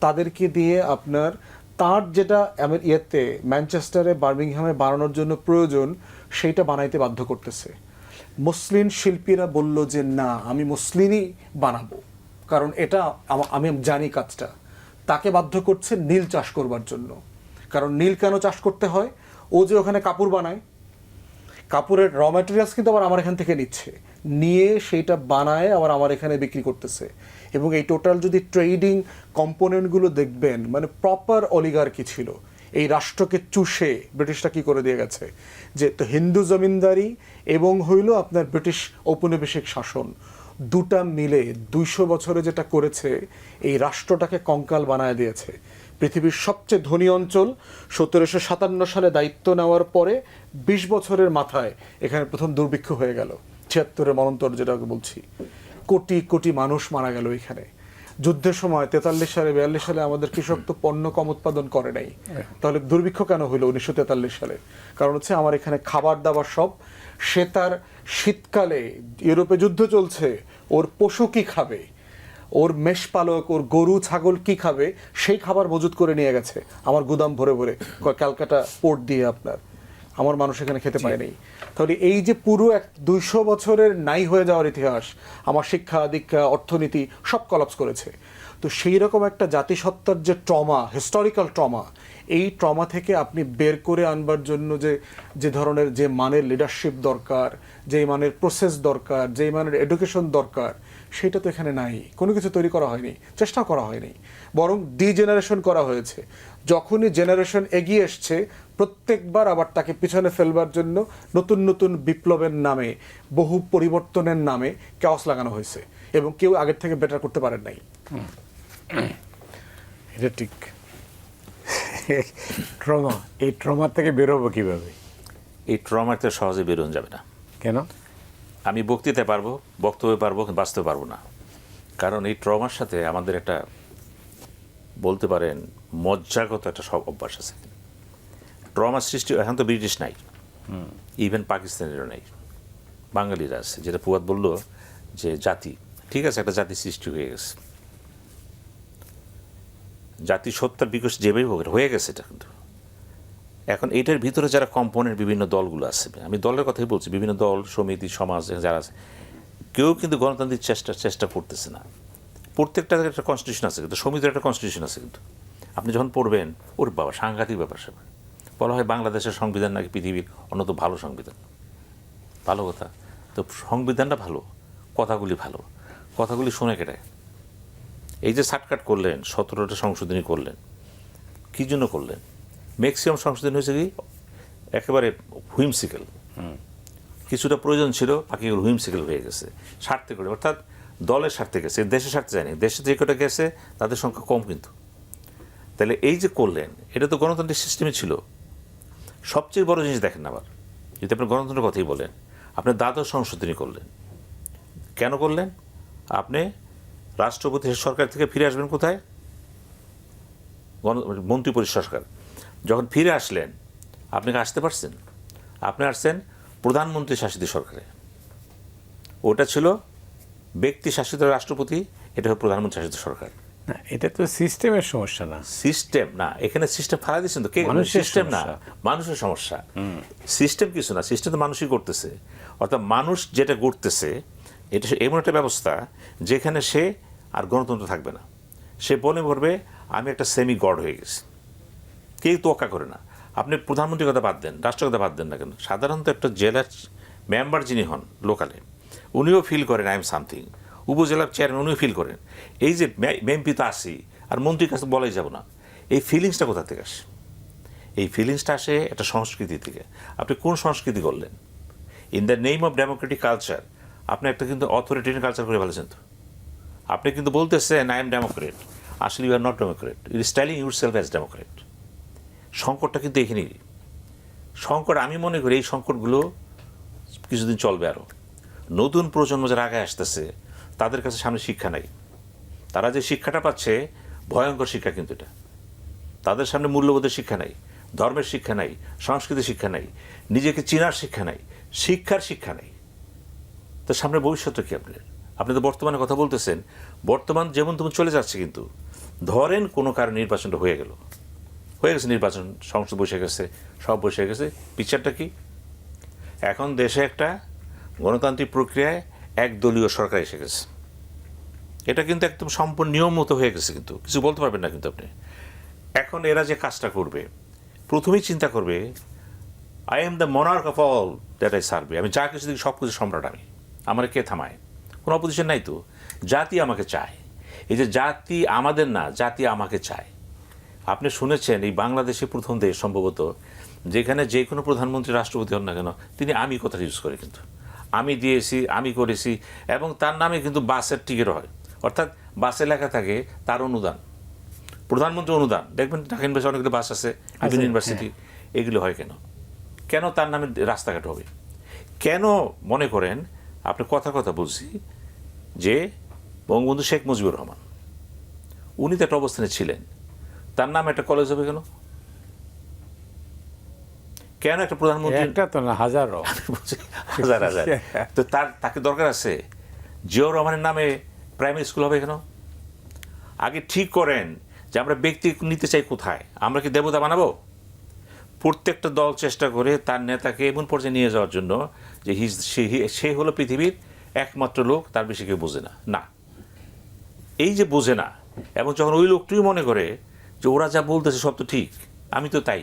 S3: তাদেরকে দিয়ে আপনার তার যেটা ইয়েতে ম্যানচেস্টারে বার্মিংহামে বানানোর জন্য প্রয়োজন সেইটা বানাইতে বাধ্য করতেছে। মুসলিম শিল্পীরা বলল যে না, আমি মুসলিমই বানাবো, কারণ এটা আমি জানি কাজটা। তাকে বাধ্য করছে নীল চাষ করবার জন্য। কারণ নীল কেন চাষ করতে হয়? ও যে ওখানে কাপড় বানায়, কাপড়ের র ম্যাটেরিয়ালস কিন্তু আবার আমার এখান থেকে নিচ্ছে, নিয়ে সেইটা বানায় আবার আমার এখানে বিক্রি করতেছে। এবং এই টোটাল যদি ট্রেডিং কম্পোনেন্টগুলো দেখবেন, মানে প্রপার অলিগার্কি ছিল। এই রাষ্ট্রকে চুষে ব্রিটিশরা কি করে দিয়ে গেছে, যে তো হিন্দু জমিনদারি এবং হইল আপনার ব্রিটিশ ঔপনিবেশিক শাসন, দুটা মিলে 200 বছরে যেটা করেছে, এই রাষ্ট্রটাকে কঙ্কাল বানায় দিয়েছে। পৃথিবীর সবচেয়ে ধনী অঞ্চল 1757 সালে দায়িত্ব নেওয়ার পরে 20 বছরের মাথায় এখানে প্রথম দুর্ভিক্ষ হয়ে গেল, 76-এর মনন্তর যেটাকে বলছি। কোটি কোটি মানুষ মারা গেল এখানে। যুদ্ধের সময় 43 সালে 42 সালে আমাদের কৃষক তো পণ্য কম উৎপাদন করে নাই, তাহলে দুর্ভিক্ষ কেন হইল 1943 সালে? কারণ হচ্ছে আমার এখানে খাবার দাবার সব, সে তার শীতকালে ইউরোপে যুদ্ধ চলছে, ওর পশু কি খাবে, ওর মেষপালক, ওর গরু ছাগল কি খাবে, সেই খাবার মজুত করে নিয়ে গেছে আমার গুদাম ভরে ভরে ক্যালকাটা পোর্ট দিয়ে। আপনার আমার মানুষ এখানে খেতে পায় নাই। তাহলে এই যে পুরো 200 বছরের নাই হয়ে যাওয়ার ইতিহাস, আমার শিক্ষা দীক্ষা অর্থনীতি সব কলাপস করেছে। তো সেই রকম একটা জাতিসত্তার যে ট্রমা, হিস্টোরিক্যাল ট্রমা, এই ট্রমা থেকে আপনি বের করে আনবার জন্য যে ধরনের যে মানের লিডারশিপ দরকার, যেই মানের প্রসেস দরকার, যেই মানের এডুকেশন দরকার, সেটা তো এখানে নাই। কোনো কিছু তৈরি করা হয়নি, চেষ্টা করা হয়নি, বরং ডিজেনারেশন করা হয়েছে। যখনই জেনারেশন এগিয়ে এসছে, প্রত্যেকবার আবার তাকে পিছনে ফেলবার জন্য নতুন নতুন বিপ্লবের নামে, বহু পরিবর্তনের নামে কেওয়াস লাগানো হয়েছে, এবং কেউ আগের থেকে বেটার করতে পারেন নাই।
S1: এটা ঠিক। ট্রমা, এই ট্রমা থেকে বেরোবো কিভাবে?
S2: এই ট্রমাতে সহজে বেরোনো যাবে না।
S1: কেন?
S2: আমি বক্তৃতায় পারবো, বক্তব্যে পারবো, কিন্তু বাঁচতে পারবো না। কারণ এই ট্রমার সাথে আমাদের একটা, বলতে পারেন, মজ্জাগত একটা সব অভ্যাস আছে। ট্রমা সৃষ্টি এখন তো ব্রিটিশ নাই, ইভেন পাকিস্তানেরও নাই, বাঙালিরা আছে। যেটা ফুয়াদ বলল যে জাতি, ঠিক আছে, একটা জাতি সৃষ্টি হয়ে গেছে, জাতি সত্তার বিকাশ যেভাবে হোক হয়ে গেছে এটা। কিন্তু এখন এইটার ভিতরে যারা কম্পোনেন্ট বিভিন্ন দলগুলো আছে, আমি দলের কথাই বলছি, বিভিন্ন দল, সমিতি, সমাজ যারা আছে, কেউ কিন্তু গণতান্ত্রিক চেষ্টা করতেছে না। প্রত্যেকটা একটা কনস্টিটিউশন আছে, কিন্তু সমিতির একটা কনস্টিটিউশন আছে। কিন্তু আপনি যখন পড়বেন, ওর বাবা সাংঘাতিক ব্যাপার সেবা। বলা হয় বাংলাদেশের সংবিধান নাকি পৃথিবীর অন্যতম ভালো সংবিধান। ভালো কথা, তো সংবিধানটা ভালো, কথাগুলি ভালো, কথাগুলি শুনে কেটায়। এই যে শার্টকাট করলেন, 17টা সংশোধনী করলেন, কী জন্য করলেন? ম্যাক্সিমাম সংশোধন হয়েছে কি একেবারে হুইমসিক্যাল, কিছুটা প্রয়োজন ছিল, বাকিগুলো হুইমসিক্যাল হয়ে গেছে, স্বার্থে করে, অর্থাৎ দলের স্বার্থে গেছে, দেশের স্বার্থে যায়নি। দেশে যে কটা গেছে তাদের সংখ্যা কম। কিন্তু তাহলে এই যে করলেন, এটা তো গণতান্ত্রিক সিস্টেমে ছিল। সবচেয়ে বড় জিনিস দেখেন আবার, যদি আপনি গণতন্ত্রের কথাই বলেন, আপনি দ্বাদশ সংশোধনী করলেন। কেন করলেন? আপনি রাষ্ট্রপতি সরকার থেকে ফিরে আসবেন কোথায়? মন্ত্রিপরিষদ সরকার। যখন ফিরে আসলেন, আপনি কি আসতে পারছেন? আপনি আসছেন প্রধানমন্ত্রী শাসিত সরকারে। ওটা ছিল ব্যক্তি শাসিত রাষ্ট্রপতি, এটা হলো প্রধানমন্ত্রী শাসিত সরকার।
S1: না, এটা তো সিস্টেমের সমস্যা না।
S2: সিস্টেম না, এখানে সিস্টেম ফালা দিচ্ছেন তো, কে? সিস্টেম না, মানুষের সমস্যা। সিস্টেম কিছু না, সিস্টেম তো মানুষই করতেছে। অর্থাৎ মানুষ যেটা করতেছে, এটা এমন একটা ব্যবস্থা যেখানে সে আর গণতন্ত্র থাকবে না। সে বলে ভরবে আমি একটা সেমি গড হয়ে গেছি, কেউ তোয়াক্কা করে না। আপনি প্রধানমন্ত্রীর কথা বাদ দেন, রাষ্ট্রের কথা বাদ দেন না কেন, সাধারণত একটা জেলার মেম্বার যিনি হন লোকালে, উনিও ফিল করেন আই এম সামথিং। উপজেলার চেয়ারম্যান উনিও ফিল করেন এই যে এমপি তো আসি, আর মন্ত্রীর কাছে বলাই যাব না। এই ফিলিংসটা কোথা থেকে আসে? এই ফিলিংসটা আসে একটা সংস্কৃতি থেকে। আপনি কোন সংস্কৃতি করলেন? In the name of Democratic culture আপনি একটা কিন্তু অথরিটেরিয়ান কালচার করে ফেলেছেন। তো আপনি কিন্তু বলতেছেন আই এম ডেমোক্রেট, আসলে you are not democrat, you styling yourself as democrat. সংকটটা কিন্তু এখানেই। সংকট, আমি মনে করি এই সংকটগুলো কিছুদিন চলবে আরও। নতুন প্রজন্ম যারা আগে আসতেছে তাদের কাছে সামনে শিক্ষা নাই। তারা যে শিক্ষাটা পাচ্ছে ভয়ঙ্কর শিক্ষা, কিন্তু এটা তাদের সামনে মূল্যবোধের শিক্ষা নাই, ধর্মের শিক্ষা নাই, সংস্কৃতির শিক্ষা নাই, নিজেকে চেনার শিক্ষা নাই, শিক্ষার শিক্ষা নাই। তো সামনে ভবিষ্যৎ কি আপনার? আপনি তো বর্তমানে কথা বলতেছেন, বর্তমান যেমন তেমন চলে যাচ্ছে, কিন্তু ধরেন কোনো কারণে নির্বাচনটা হয়ে গেছে, নির্বাচন, সংসদ বসে গেছে, সব বসে গেছে, পিকচারটা কি? এখন দেশে একটা গণতান্ত্রিক প্রক্রিয়ায় একদলীয় সরকার এসে গেছে। এটা কিন্তু একদম সম্পূর্ণ নিয়ম মতো হয়ে গেছে, কিন্তু কিছু বলতে পারবেন না কিন্তু আপনি। এখন এরা যে কাজটা করবে, প্রথমেই চিন্তা করবে I am the monarch of all that I serve. আমি যা কিছু দিই সব কিছু সম্রাট আমি, আমার কে থামায়? কোনো অপোজিশন নাই তো। জাতি আমাকে চায়। এই যে জাতি আমাদের না, জাতি আমাকে চায়। আপনি শুনেছেন এই বাংলাদেশে প্রথম দেশ সম্ভবত যেখানে যে কোনো প্রধানমন্ত্রী রাষ্ট্রপতি হন না কেন তিনি আমি কথাটা ইউজ করে, কিন্তু আমি দিয়েছি, আমি করেছি, এবং তার নামে কিন্তু বাসের টিকিট হয়, অর্থাৎ বাসে লেখা থাকে তার অনুদান, প্রধানমন্ত্রী অনুদান। দেখবেন ঢাকা ইউনিভার্সিটি অনেকগুলো বাস আছে, বিভিন্ন ইউনিভার্সিটি, এগুলো হয় কেন? কেন তার নামে রাস্তাঘাট হবে? কেন মনে করেন, আপনি কথা বলছি যে বঙ্গবন্ধু শেখ মুজিবুর রহমান উনি তো একটা অবস্থানে ছিলেন, তার নামে একটা কলেজ হবে কেন? কেন একটা প্রধানমন্ত্রী?
S1: একটা তো না, হাজারো,
S2: হাজার হাজার। তো তাকে দরকার আছে। জিয়াউর রহমানের নামে প্রাইমারি স্কুল হবে কেন? আগে ঠিক করেন যে আমরা ব্যক্তি নিতে চাই কোথায়। আমরা কি দেবতা বানাবো? প্রত্যেকটা দল চেষ্টা করে তার নেতাকে এমন পর্যায়ে নিয়ে যাওয়ার জন্য যে সে হলো পৃথিবীর একমাত্র লোক, তার বেশি কেউ বোঝে না। না, এই যে বোঝে না, এবং যখন ওই লোকটিও মনে করে যে ওরা যা বলতেছে সব তো ঠিক, আমি তো তাই,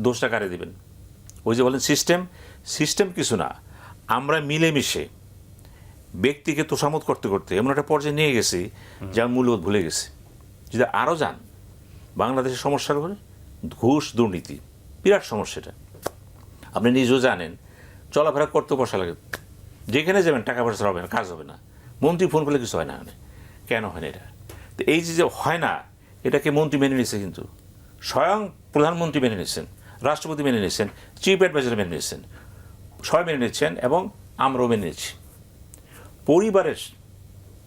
S2: দোষটা কারে দিবেন? ওই যে বলেন সিস্টেম কিছু না, আমরা মিলেমিশে ব্যক্তিকে তোষামত করতে করতে এমন একটা পর্যায়ে নিয়ে গেছি যে আমি মূল্যবোধ ভুলে গেছি। যদি আরও যান বাংলাদেশের সমস্যার উপরে, ঘুষ দুর্নীতি বিরাট সমস্যাটা আপনি নিজেও জানেন। চলাফেরা করতে বসা লাগে, যেখানে যাবেন টাকা পয়সা হবে না, কাজ হবে না, মন্ত্রী ফোন করলে কিছু হয় না। কেন হয় না এটা? তো এই যে হয় না, এটাকে মন্ত্রী মেনে নিচ্ছে, কিন্তু স্বয়ং প্রধানমন্ত্রী মেনে নিচ্ছেন, রাষ্ট্রপতি মেনে নিচ্ছেন, চিফ অ্যাডভাইজার মেনে নিচ্ছেন, সবাই মেনে নিচ্ছেন, এবং আমরাও মেনে নিচ্ছি। পরিবারের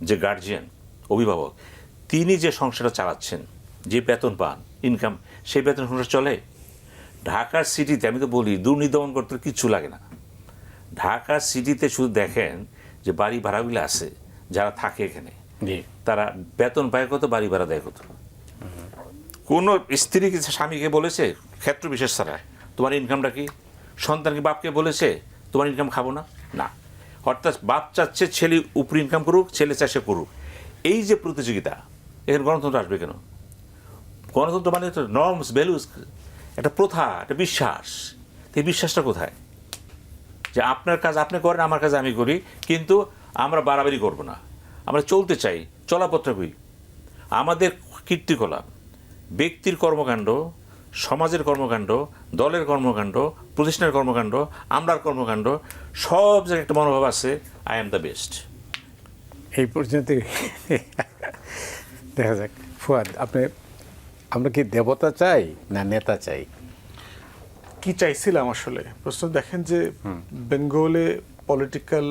S2: যে গার্জিয়ান, অভিভাবক, তিনি যে সংসারটা চালাচ্ছেন, যে বেতন পান, ইনকাম, সেই বেতন সংসার চলে? ঢাকার সিটিতে আমি তো বলি দুর্নীতি দমন করতে কিচ্ছু লাগে না। ঢাকার সিটিতে শুধু দেখেন যে বাড়ি ভাড়াগুলো আছে, যারা থাকে এখানে তারা বেতন পায় কত, বাড়ি ভাড়া দেয় কত। কোনো স্ত্রী কি স্বামীকে বলেছে ক্ষেত্র বিশেষ ছাড়া তোমার ইনকামটা কি? সন্তান কি বাপকে বলেছে তোমার ইনকাম খাবো না? না। অর্থাৎ বাপ চাচ্ছে ছেলে উপর ইনকাম করুক, ছেলে চাষে করুক। এই যে প্রতিযোগিতা, এখানে গণতন্ত্র আসবে কেন? গণতন্ত্র মানে তো নর্মস, ভ্যালুস, একটা প্রথা, একটা বিশ্বাস। এই বিশ্বাসটা কোথায়? যে আপনার কাজ আপনি করেন, আমার কাজ আমি করি, কিন্তু আমরা বাড়াবাড়ি করব না, আমরা চলতে চাই, চলাপত্র করি। আমাদের কীর্তিকলাপ, ব্যক্তির কর্মকাণ্ড, সমাজের কর্মকাণ্ড, দলের কর্মকাণ্ড, প্রতিষ্ঠানের কর্মকাণ্ড, আমরার কর্মকাণ্ড, সব জায়গায় একটা মনোভাব আছে আই এম দ্য বেস্ট।
S1: এই পর্যন্ত দেখা যাক। ফুয়াদ, আমরা কি দেবতা চাই না নেতা চাই?
S3: কি চাইছিলাম আসলে প্রশ্ন দেখেন যে বেঙ্গলে পলিটিক্যাল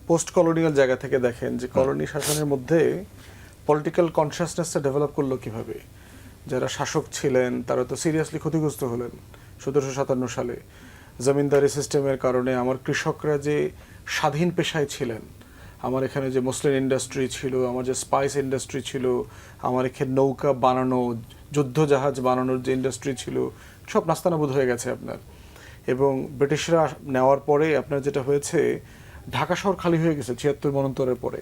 S3: পোস্ট কলোনিয়াল জায়গা থেকে দেখেন যে কলোনি শাসনের মধ্যে পলিটিক্যাল কনসিয়াসনেসটা ডেভেলপ করলো কিভাবে। যারা শাসক ছিলেন তারা তো সিরিয়াসলি ক্ষতিগ্রস্ত হলেন 1757 সালে জমিনদারি সিস্টেমের কারণে। আমার কৃষকরা যে স্বাধীন পেশায় ছিলেন, আমার এখানে যে মসলিন ইন্ডাস্ট্রি ছিল, আমার যে স্পাইস ইন্ডাস্ট্রি ছিল, আমার এখানে নৌকা বানানো, যুদ্ধ জাহাজ বানানোর যে ইন্ডাস্ট্রি ছিল, সব নাস্তানাবুদ হয়ে গেছে আপনার। এবং ব্রিটিশরা নেওয়ার পরে আপনার যেটা হয়েছে, ঢাকা শহর খালি হয়ে গেছে 76 মন্বন্তরের পরে।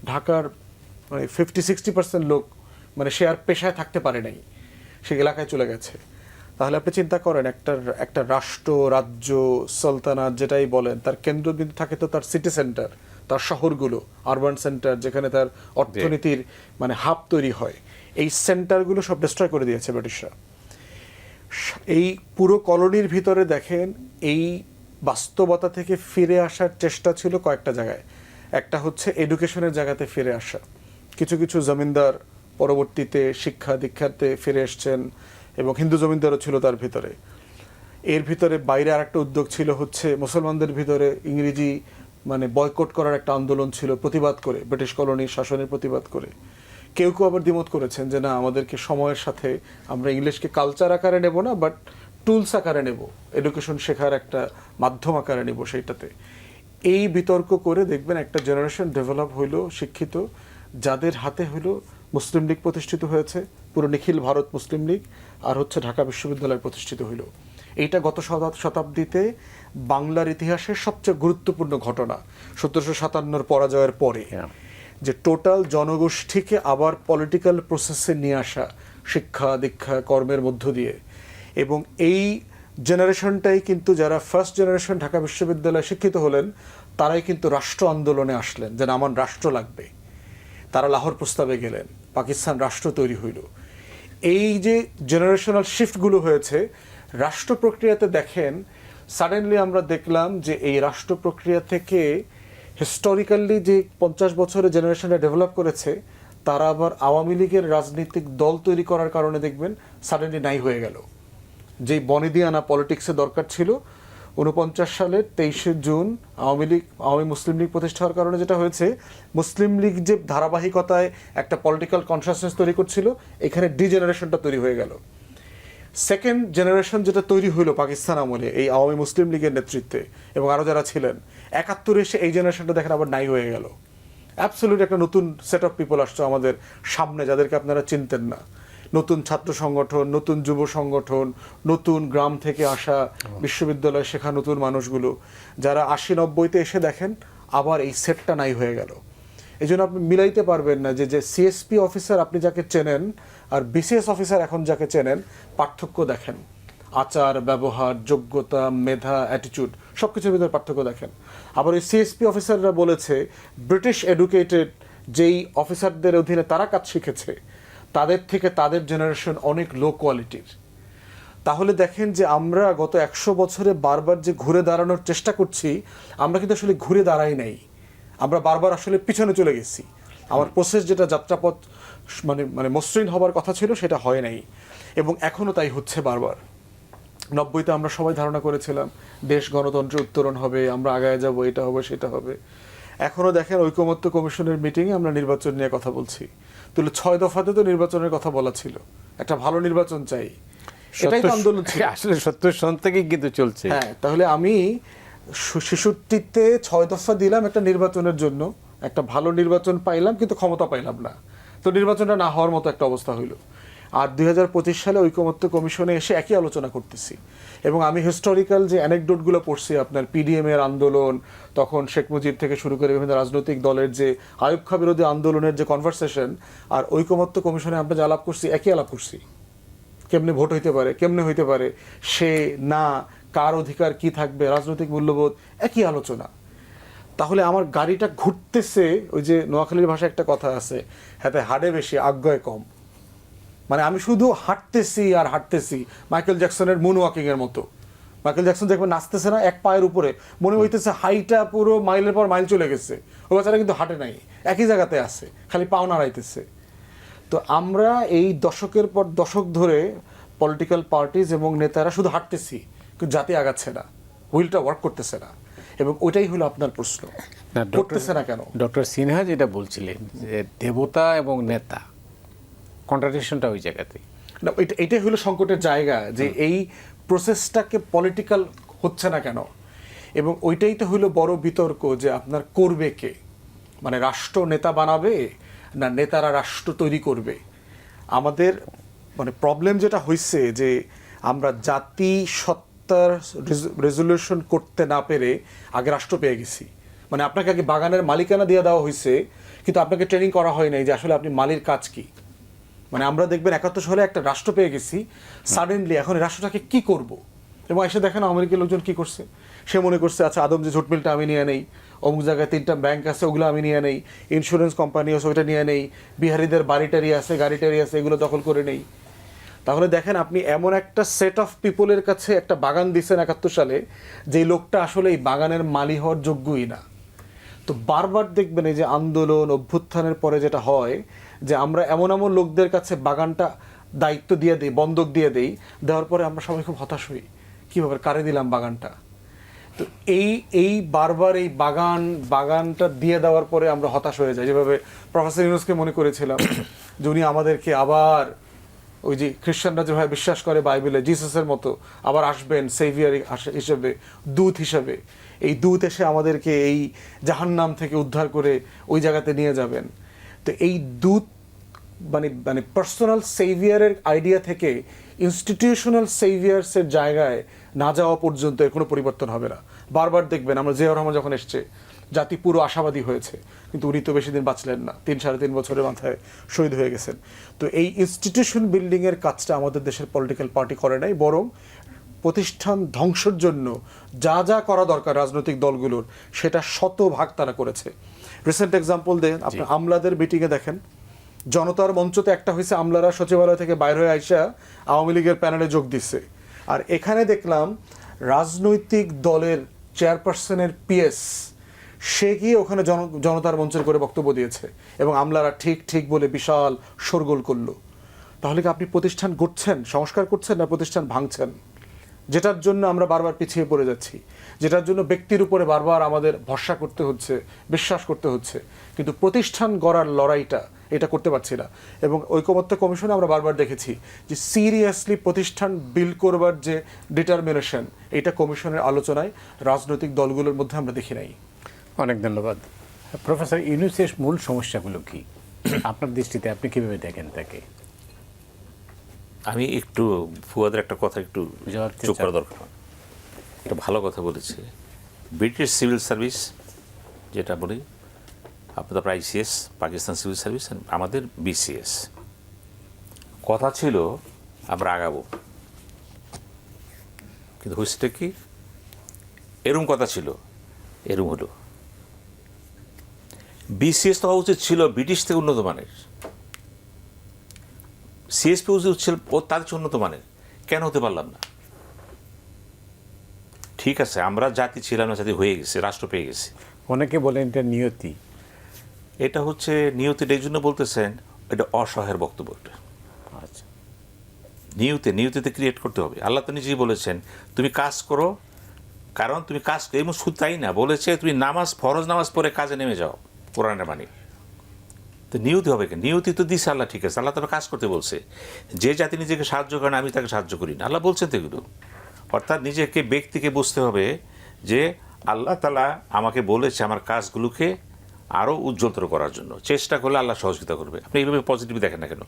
S3: ঢাকার মানে 50-60% লোক মানে সে আর পেশায় থাকতে পারে নাই, সে এলাকায় চলে গেছে। তাহলে আপনি চিন্তা করেন একটা রাষ্ট্র, রাজ্য, সালতানাত যেটাই বলেন, তার কেন্দ্রবিন্দু থাকে তো তার সিটি সেন্টার, তার শহরগুলো, আরবান সেন্টার, যেখানে তার অর্থনীতির মানে হাব তৈরি হয়। এই সেন্টারগুলো সব ডিস্ট্রয় করে দিয়েছে ব্রিটিশরা। এই পুরো কলোনির ভিতরে দেখেন এই বাস্তবতা থেকে ফিরে আসার চেষ্টা ছিল কয়েকটা জায়গায়। একটা হচ্ছে এডুকেশনের জায়গাতে ফিরে আসা। কিছু কিছু জমিনদার পরবর্তীতে শিক্ষা দীক্ষাতে ফিরে এসছেন, এবং হিন্দু জমিনদারও ছিল তার ভিতরে। এর ভিতরে বাইরে আরেকটা উদ্যোগ ছিল হচ্ছে মুসলমানদের ভিতরে ইংরেজি মানে বয়কট করার একটা আন্দোলন ছিল, প্রতিবাদ করে, ব্রিটিশ কলোনির শাসনের প্রতিবাদ করে। কেউ কেউ আবার দ্বিমত করেছেন যে না, আমাদেরকে সময়ের সাথে আমরা ইংলিশকে কালচার আকারে নেব না, বাট টুলস আকারে নেব, এডুকেশন শেখার একটা মাধ্যম আকারে নেব সেইটাতে। এই বিতর্ক করে দেখবেন একটা জেনারেশন ডেভেলপ হইলো শিক্ষিত, যাদের হাতে হইলো মুসলিম লীগ প্রতিষ্ঠিত হয়েছে, পুরো নিখিল ভারত মুসলিম লীগ, আর হচ্ছে ঢাকা বিশ্ববিদ্যালয় প্রতিষ্ঠিত হইলো। এইটা গত শতাব্দীতে বাংলার ইতিহাসের সবচেয়ে গুরুত্বপূর্ণ ঘটনা, 1757 পরাজয়ের পরে, যে টোটাল জনগোষ্ঠীকে আবার পলিটিক্যাল প্রসেসে নিয়ে আসা, শিক্ষা দীক্ষা কর্মের মধ্য দিয়ে। এবং এই জেনারেশনটাই কিন্তু, যারা ফার্স্ট জেনারেশন ঢাকা বিশ্ববিদ্যালয়ে শিক্ষিত হলেন, তারাই কিন্তু রাষ্ট্র আন্দোলনে আসলেন যে আমার রাষ্ট্র লাগবে। তারা লাহোর প্রস্তাবে গেলেন, পাকিস্তান রাষ্ট্র তৈরি হইল। এই যে জেনারেশনাল শিফটগুলো হয়েছে রাষ্ট্র প্রক্রিয়াতে, দেখেন সাডেনলি আমরা দেখলাম যে এই রাষ্ট্র প্রক্রিয়া থেকে হিস্টোরিক্যালি যে 50 বছরের জেনারেশনটা ডেভেলপ করেছে, তারা আবার আওয়ামী লীগের রাজনৈতিক দল তৈরি করার কারণে দেখবেন সাডেনলি নাই হয়ে গেল। যেই বনেদিয়ানা পলিটিক্সে দরকার ছিল, 49 সালের 23শে জুন আওয়ামী মুসলিম লীগ প্রতিষ্ঠা হওয়ার কারণে যেটা হয়েছে, মুসলিম লীগ যে ধারাবাহিকতায় একটা পলিটিক্যাল কনসাসনেস তৈরি করছিল, এখানে ডিজেনারেশনটা তৈরি হয়ে গেল। সেকেন্ড জেনারেশন যেটা তৈরি হইলো পাকিস্তান আমলে এই আওয়ামী মুসলিম লীগের নেতৃত্বে এবং আরও যারা ছিলেন, 71 এসে এই জেনারেশনটা দেখেন আবার নাই হয়ে গেল। অ্যাবসলিউট একটা নতুন সেট অফ পিপল আসছে আমাদের সামনে, যাদেরকে আপনারা চিনতেন না। নতুন ছাত্র সংগঠন, নতুন যুব সংগঠন, নতুন গ্রাম থেকে আসা, বিশ্ববিদ্যালয়ে শেখা নতুন মানুষগুলো, যারা 80-90-তে এসে দেখেন আবার এই সেটটা নাই হয়ে গেল। এই জন্য আপনি মিলাইতে পারবেন না যে সিএসপি অফিসার আপনি যাকে চেনেন আর বিসিএস অফিসার এখন যাকে চেনেন, পার্থক্য দেখেন। আচার ব্যবহার, যোগ্যতা, মেধা, অ্যাটিটিউড, সব কিছুর ভিতরে পার্থক্য দেখেন। আবার ওই সিএসপি অফিসাররা বলেছে ব্রিটিশ এডুকেটেড যেই অফিসারদের অধীনে তারা কাজ শিখেছে, তাদের থেকে তাদের জেনারেশন অনেক লো কোয়ালিটির। তাহলে দেখেন যে আমরা গত 100 বছরে বারবার যে ঘুরে দাঁড়ানোর চেষ্টা করছি, আমরা কিন্তু আসলে ঘুরে দাঁড়াই নাই, আমরা বারবার আসলে পিছনে চলে গেছি। আমার প্রসেস যেটা যাত্রাপথ মানে মসৃণ হবার কথা ছিল, সেটা হয় নাই, এবং এখনও তাই হচ্ছে বারবার। 90-তে আমরা সবাই ধারণা করেছিলাম দেশ গণতন্ত্রের উত্তরণ হবে, আমরা আগায় যাব, এটা হবে সেটা হবে। এখনও দেখেন ঐকমত্য কমিশনের মিটিংয়ে আমরা নির্বাচন নিয়ে কথা বলছি, তাহলে 6 দফাতে তো নির্বাচনের কথা বলা ছিল, একটা ভালো নির্বাচন চাই, এটাই তো আন্দোলন ছিল
S1: আসলে 70 সন থেকেই কিন্তু চলছে।
S3: হ্যাঁ, তাহলে আমি 66-তে 6 দফা দিলাম একটা নির্বাচনের জন্য, একটা ভালো নির্বাচন পাইলাম কিন্তু ক্ষমতা পাইলাম না, তো নির্বাচনটা না হওয়ার মতো একটা অবস্থা হইল। আর 2025 সালে ঐকমত্য কমিশনে এসে একই আলোচনা করতেছি। এবং আমি হিস্টোরিক্যাল যে অ্যানেকডোটগুলো পড়ছি, আপনার পিডিএম এর আন্দোলন, তখন শেখ মুজিব থেকে শুরু করে বিভিন্ন রাজনৈতিক দলের যে আইয়ুব খাঁ বিরোধী আন্দোলনের যে কনভারসেশন, আর ঐকমত্য কমিশনে আমরা যে আলাপ করছি, একই আলাপ করছি। কেমনে ভোট হইতে পারে, কেমনে হইতে পারে, সে না, কার অধিকার কি থাকবে, রাজনৈতিক মূল্যবোধ, একই আলোচনা। তাহলে আমার গাড়িটা ঘুরতেছে, ওই যে নোয়াখালীর ভাষায় একটা কথা আছে, হাতে হাড়ে বেশি আজ্ঞায় কম। মানে আমি শুধু হাঁটতেছি আর হাঁটতেছি, মাইকেল জ্যাকসনের মুন ওয়াকিং এর মতো। মাইকেল জ্যাকসন দেখবেন নাচতেছে না এক পায়ের উপরে, মনে হইতেছে হাইটা পুরো মাইলের পর মাইল চলে গেছে, ও বেচারা কিন্তু হাঁটে নাই, একই জায়গাতে আছে, খালি পাও নাড়াইতেছে। তো আমরা এই দশকের পর দশক ধরে পলিটিক্যাল পার্টিজ এবং নেতারা শুধু হাঁটতেছি, কিন্তু জাতি আগাচ্ছে না, হুইলটা ওয়ার্ক করতেছে না। এবং ওইটাই হলো আপনার প্রশ্ন, করতেছে না কেন?
S1: ডক্টর সিনহা যেটা বলছিলেন যে দেবতা এবং নেতা, কন্ট্রাডিকশনটা ওই জায়গাতে
S3: না, এটাই হলো সংকটের জায়গা, যে এই প্রসেসটাকে পলিটিক্যাল হচ্ছে না কেন। এবং ওইটাই তো হলো বড় বিতর্ক, যে আপনার করবে কে, মানে রাষ্ট্র নেতা বানাবে না নেতারা রাষ্ট্র তৈরি করবে। আমাদের মানে প্রবলেম যেটা হয়েছে, যে আমরা জাতি সত্তার রেজলিউশন করতে না পেরে আগে রাষ্ট্র পেয়ে গেছি। মানে আপনাকে আগে বাগানের মালিকানা দিয়ে দেওয়া হয়েছে, কিন্তু আপনাকে ট্রেনিং করা হয় নাই যে আসলে আপনি মালির কাজ কি। মানে আমরা দেখবেন 71 সালে একটা রাষ্ট্র পেয়ে গেছি, সাডেনলি এখন এই রাষ্ট্রটাকে কি করব। এবং এসে দেখেন আমেরিকার লোকজন কি করছে, সে মনে করছে আচ্ছা আদম যে ঝুট মিলটা আমি নিয়ে নেই, অমুক জায়গায় 3টা ব্যাংক আছে ওগুলো আমি নিয়ে নেই, ইন্স্যুরেন্স কোম্পানি আছে ওইটা নিয়ে নেই, বিহারিদের বাড়িটারি আছে গাড়িটারি আছে এগুলো দখল করে নেই। তাহলে দেখেন আপনি এমন একটা সেট অফ পিপলের কাছে একটা বাগান দিচ্ছেন 71 সালে, যেই লোকটা আসলে এই বাগানের মালি হওয়ার যোগ্যই না। তো বারবার দেখবেন এই যে আন্দোলন অভ্যুত্থানের পরে যেটা হয়, যে আমরা এমন এমন লোকদের কাছে বাগানটা দায়িত্ব দিয়ে দিই, বন্ধক দিয়ে দিই, দেওয়ার পরে আমরা সবাই খুব হতাশ হই, কী ব্যাপার, কারে দিলাম বাগানটা। তো এই বারবার এই বাগানটা দিয়ে দেওয়ার পরে আমরা হতাশ হয়ে যাই, যেভাবে প্রফেসর ইউনূসকে মনে করেছিলাম যে উনি আমাদেরকে আবার ওই যে খ্রিস্টানরা যেভাবে বিশ্বাস করে বাইবেলে জিসাসের মতো আবার আসবেন সেভিয়ার হিসেবে, দূত হিসেবে, এই দূত এসে আমাদেরকে এই জাহান্নাম থেকে উদ্ধার করে ওই জায়গাতে নিয়ে যাবেন। তো এই দূত মানে পার্সোনাল সেভিয়ারের আইডিয়া থেকে ইনস্টিটিউশনাল সেভিয়ার্সের জায়গায় না যাওয়া পর্যন্ত এর কোনো পরিবর্তন হবে না। বারবার দেখবেন, আমরা জিয়াউর রহমান যখন এসছে জাতি পুরো আশাবাদী হয়েছে, কিন্তু উনি তো বেশি দিন বাঁচলেন না, 3-3.5 বছরের মাথায় শহীদ হয়ে গেছেন। তো এই ইনস্টিটিউশন বিল্ডিংয়ের কাজটা আমাদের দেশের পলিটিক্যাল পার্টি করে নাই, বরং প্রতিষ্ঠান ধ্বংসের জন্য যা যা করা দরকার রাজনৈতিক দলগুলোর সেটা শতভাগ তারা করেছে। রিসেন্ট এক্সাম্পল দেন আপনি, আমলাদের মিটিংয়ে দেখেন, জনতার মঞ্চতে একটা হয়েছে, আমলারা সচিবালয় থেকে বাইর হয়ে আইসা আওয়ামী লীগের প্যানেলে যোগ দিচ্ছে। আর এখানে দেখলাম রাজনৈতিক দলের চেয়ারপারসনের পিএস, সে গিয়ে ওখানে জনতার মঞ্চের করে বক্তব্য দিয়েছে এবং আমলারা ঠিক ঠিক বলে বিশাল শোরগোল করলো। তাহলে কি আপনি প্রতিষ্ঠান গড়ছেন, সংস্কার করছেন, না প্রতিষ্ঠান ভাঙছেন? যেটার জন্য আমরা বারবার পিছিয়ে পড়ে যাচ্ছি, যেটার জন্য ব্যক্তির উপরে বারবার আমাদের ভরসা করতে হচ্ছে, বিশ্বাস করতে হচ্ছে, কিন্তু প্রতিষ্ঠান গড়ার লড়াইটা এটা করতে পারছি না। এবং ঐকমত্য কমিশনে আমরা বারবার দেখেছি যে সিরিয়াসলি প্রতিষ্ঠান বিল্ড করবার যে ডিটারমিনেশন, এটা কমিশনের আলোচনায় রাজনৈতিক দলগুলোর মধ্যে আমরা দেখি নাই।
S1: অনেক ধন্যবাদ। প্রফেসর ইউনূসের মূল সমস্যাগুলো কি আপনার দৃষ্টিতে, আপনি কীভাবে দেখেন তাকে?
S2: আমি একটু ফুয়াদের একটা কথা একটু
S1: জবাব দিতে
S2: চুপ করা
S1: চান?
S2: দরকার। একটা ভালো কথা বলেছে, ব্রিটিশ সিভিল সার্ভিস যেটা বলি, আপনাদের আইসিএস, পাকিস্তান সিভিল সার্ভিস, আমাদের বিসিএস। কথা ছিল আমরা আগাবো, কিন্তু হয়েছেটা কি, এরম কথা ছিল, এরম হলো। বিসিএস তো হওয়া উচিত ছিল ব্রিটিশ থেকে উন্নত মানের, সিএসপি উচিত ছিল ও তার চেয়ে উন্নত মানের, কেন হতে পারলাম না? ঠিক আছে, আমরা জাতি ছিলাম না, জাতি হয়ে গেছে, রাষ্ট্র পেয়ে গেছে।
S1: অনেকে বলেন এটা নিয়তি।
S2: এটা হচ্ছে নিয়তিটা এই জন্য বলতেছেন, এটা অসহায়ের বক্তব্য।
S1: আচ্ছা,
S2: নিয়তিতে ক্রিয়েট করতে হবে। আল্লাহ তো নিজেই বলেছেন তুমি কাজ করো, কারণ তুমি কাজ এমন শুধু তাই না, বলেছে তুমি নামাজ, ফরজ নামাজ পড়ে কাজে নেমে যাও, কোরআনের বাণী। তো নিয়তি হবে কেন? নিয়তি তো দিছে আল্লাহ, ঠিক আছে, আল্লাহ তবে কাজ করতে বলছে। যে জাতি নিজেকে সাহায্য করে না, আমি তাকে সাহায্য করি না, আল্লাহ বলছেন তো এগুলো। অর্থাৎ নিজেকে, ব্যক্তিকে বুঝতে হবে যে আল্লাহ তাআলা আমাকে বলেছে আমার কাজগুলোকে আরও উজ্জ্বলতর করার জন্য, চেষ্টা করলে আল্লাহ সহযোগিতা করবে। আপনি এইভাবে পজিটিভ দেখেন না কেন?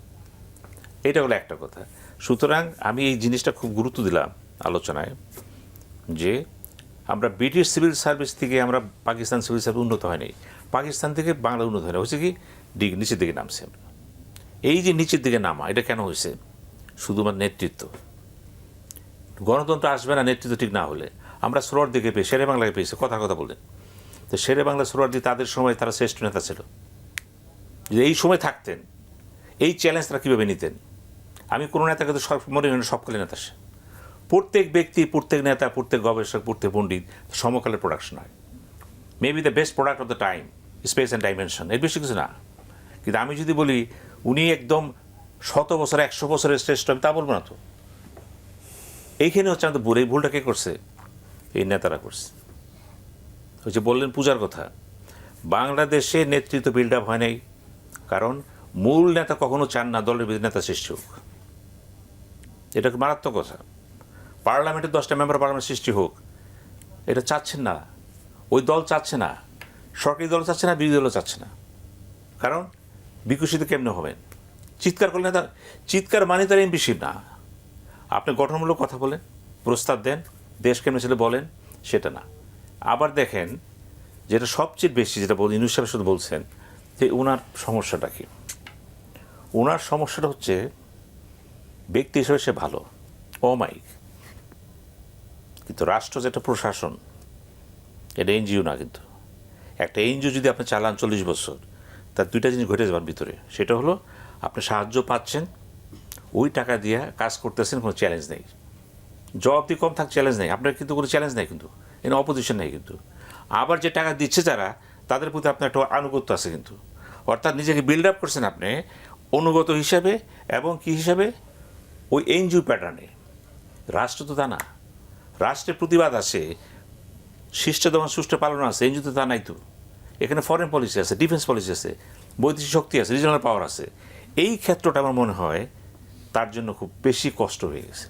S2: এটা হলো একটা কথা। সুতরাং আমি এই জিনিসটা খুব গুরুত্ব দিলাম আলোচনায়, যে আমরা ব্রিটিশ সিভিল সার্ভিস থেকে আমরা পাকিস্তান সিভিল সার্ভিস উন্নত হয়নি, পাকিস্তান থেকে বাংলা উন্নত হয় না, হয়েছে কি নিচের দিকে নামছে। এই যে নিচের দিকে নামা, এটা কেন হয়েছে? শুধুমাত্র নেতৃত্ব। গণতন্ত্র আসবে না নেতৃত্ব ঠিক না হলে। আমরা সোহরাওয়ার্দী দিকে পেয়ে, শেরে বাংলাকে পেয়েছি, কথা বলেন তো শেরে বাংলা সোহরাওয়ার্দী তাদের সময় তারা শ্রেষ্ঠ নেতা ছিল। যদি এই সময় থাকতেন, এই চ্যালেঞ্জ তারা কীভাবে নিতেন? আমি কোনো নেতাকে তো সব মনে হয় সবকালে নেতা, সে প্রত্যেক ব্যক্তি, প্রত্যেক নেতা, প্রত্যেক গবেষক, প্রত্যেক পণ্ডিত সমকালের প্রোডাকশন হয়। Maybe the best product of the time, space and dimension, এর বেশি কিছু না। কিন্তু আমি যদি বলি উনি একদম 100 বছর 100 বছরের শ্রেষ্ঠ, আমি তা বলবো না তো। এইখানে হচ্ছে আমাদের ভুল। এই ভুলটা কে করছে? এই নেতারা করছে। ওই যে বললেন পূজার কথা, বাংলাদেশে নেতৃত্ব বিল্ড আপ হয় নাই, কারণ মূল নেতা কখনো চান না দলের বিরোধী নেতা সৃষ্টি হোক। এটা খুব মারাত্মক কথা। পার্লামেন্টের 10টা মেম্বার পার্লামেন্ট সৃষ্টি হোক, এটা চাচ্ছেন না, ওই দল চাচ্ছে না, সরকারি দল চাচ্ছে না, বিরোধী দলও চাচ্ছে না। কারণ বিকশিত কেমনে হবেন? চিৎকার করলে তার চিৎকার মানে তার এমবিসি না। আপনি গঠনমূলক কথা বলেন, প্রস্তাব দেন, দেশ কেমনে ছিল বলেন, সেটা না। আবার দেখেন যেটা সবচেয়ে বেশি, যেটা ইউনূস সাহেব শুধু বলছেন যে ওনার সমস্যাটা কি, ওনার সমস্যাটা হচ্ছে ব্যক্তি হিসেবে সে ভালো, অমায়িক, কিন্তু রাষ্ট্র যেটা প্রশাসন, এটা এনজিও না। কিন্তু একটা এনজিও যদি আপনি চালান 40 বছর, তার 2টা জিনিস ঘটে যাবার ভিতরে। সেটা হলো আপনি সাহায্য পাচ্ছেন, ওই টাকা দিয়ে কাজ করতেছেন, কোনো চ্যালেঞ্জ নেই, জবাবদি কম থাক, চ্যালেঞ্জ নেই, আপনার কিন্তু কোনো চ্যালেঞ্জ নেই, কিন্তু এখানে অপোজিশন নেই। কিন্তু আবার যে টাকা দিচ্ছে যারা, তাদের প্রতি আপনার একটা আনুগত্য আছে। কিন্তু অর্থাৎ নিজেকে বিল্ড আপ করছেন আপনি অনুগত হিসাবে, এবং কি হিসাবে? ওই এনজিও প্যাটার্নে। রাষ্ট্র তো তা না। রাষ্ট্রের প্রতিবাদ আছে, শিষ্টাচার সুষ্ঠু পালন আছে, এনজিওতে তা নাই তো। এখানে ফরেন পলিসি আছে, ডিফেন্স পলিসি আছে, বৈদেশিক শক্তি আছে, রিজনাল পাওয়ার আছে। এই ক্ষেত্রটা আমার মনে হয় তার জন্য খুব বেশি কষ্ট হয়ে গেছে।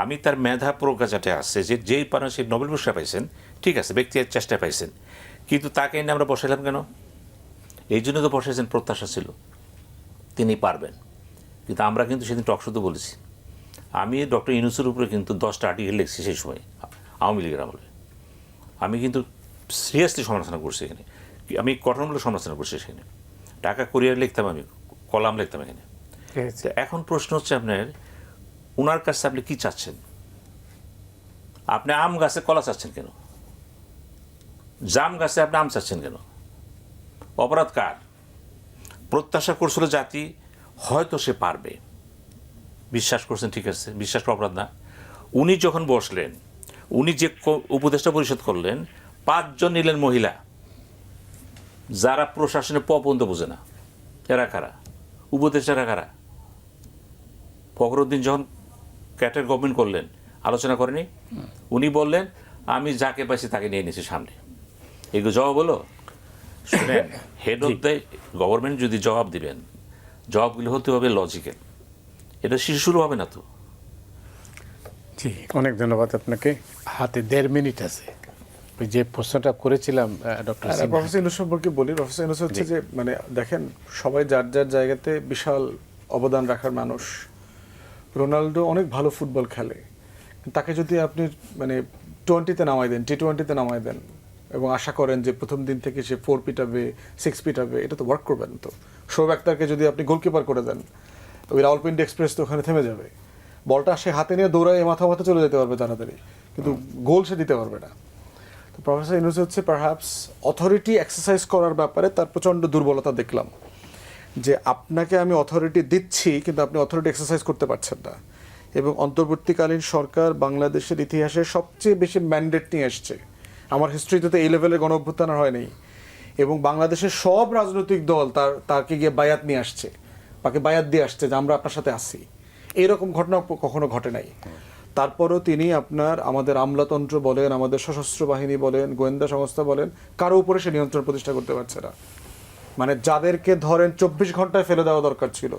S2: আমি তার মেধা প্রজ্ঞাচাটে আসছে যে যেই পারেন সেই নোবেল পুরস্কার পাইছেন, ঠিক আছে, ব্যক্তিগত চেষ্টায় পাইছেন, কিন্তু তাকে এনে আমরা বসাইলাম কেন? এই জন্য তো বসাইছেন, প্রত্যাশা ছিল তিনি পারবেন। কিন্তু আমরা কিন্তু সেদিন টকশোতে বলেছি, আমি ডক্টর ইউনূসের উপরে কিন্তু 10টা আর্টিকেল লিখছি সেই সময় আওয়ামী লীগের আমলে। আমি কিন্তু সিরিয়াসলি সমালোচনা করছি এখানে, আমি গঠনমূলক সমালোচনা করছি সেখানে। ঢাকা কুরিয়ার লিখতাম, আমি কলাম লিখতাম এখানে। তো এখন প্রশ্ন হচ্ছে আপনার, ওনার কাছে আপনি কি চাচ্ছেন? আপনি আম গাছে কলা চাচ্ছেন কেন? জাম গাছে আপনি আম চাচ্ছেন কেন? অপরাধ কার? প্রত্যাশা করছিল জাতি হয়তো সে পারবে, বিশ্বাস করছেন, ঠিক আছে, বিশ্বাস অপরাধ না। উনি যখন বসলেন, উনি যে উপদেষ্টা পরিষদ করলেন, 5 জন নিলেন মহিলা, যারা প্রশাসনে পর্যন্ত বোঝে না। এরা কারা? উপদেষ্টারা কারা? ফখরুদ্দিন যখন ক্যাটের গভর্নমেন্ট করলেন, আলোচনা করেনি? উনি বললেন আমি যাকে পাইছি তাকে নিয়ে নিয়েছি সামনে। এগুলো জবাব হলো? শুনেন, হেড অফ দ্য গভর্নমেন্ট যদি জবাব দিবেন, জবাবগুলো হতে হবে লজিক্যাল। এটা শিশুর হবে না তো।
S1: জি, অনেক ধন্যবাদ আপনাকে। হাতে 1.5 মিনিট আছে। ওই যে প্রশ্নটা করেছিলাম ডক্টর
S3: প্রফেসর ইউনূস সম্পর্কে বলি। প্রফেসর ইউনূস হচ্ছে যে মানে দেখেন, সবাই যার যার জায়গাতে বিশাল অবদান রাখার মানুষ। রোনাল্ডো অনেক ভালো ফুটবল খেলে, তাকে যদি আপনি মানে 20-তে নামাই দেন, T20-তে নামাই দেন এবং আশা করেন যে প্রথম দিন থেকে সে 4 পিটাবে, 6 পিটাবে, এটা তো ওয়ার্ক করবে না। তো শোয়েব আখতারকে যদি আপনি গোলকিপার করে দেন, ওই রাওয়ালপিন্ডি এক্সপ্রেস তো ওখানে থেমে যাবে। বলটা সে হাতে নিয়ে দৌড়ায় মাথা মাথা চলে যেতে পারবে তাড়াতাড়ি, কিন্তু গোল সে দিতে পারবে না। তো প্রফেসর ইউনূস হচ্ছে পারহ্যাপস অথরিটি এক্সারসাইজ করার ব্যাপারে তার প্রচণ্ড দুর্বলতা দেখলাম, যে আপনাকে আমি অথরিটি দিচ্ছি কিন্তু আপনি অথরিটি এক্সারসাইজ করতে পারছেন না। এবং অন্তর্বর্তীকালীন সরকার বাংলাদেশের ইতিহাসে সবচেয়ে বেশি ম্যান্ডেট নিয়ে এসছে। আমার হিস্ট্রিতে তো এই লেভেলের গণ অভ্যুত্থান আর হয়নি। এবং বাংলাদেশের সব রাজনৈতিক দল তাকে গিয়ে বায়াত নিয়ে আসছে, তাকে বায়াত দিয়ে আসছে যে আমরা আপনার সাথে আসি। এইরকম ঘটনা কখনো ঘটে নাই। তারপরও তিনি আপনার আমাদের আমলাতন্ত্র বলেন, আমাদের সশস্ত্র বাহিনী বলেন, গোয়েন্দা সংস্থা বলেন, কারো উপরে সে নিয়ন্ত্রণ প্রতিষ্ঠা করতে পারছে না। মানে যাদেরকে ধরেন 24 ঘন্টায় ফেলে দেওয়া দরকার ছিল,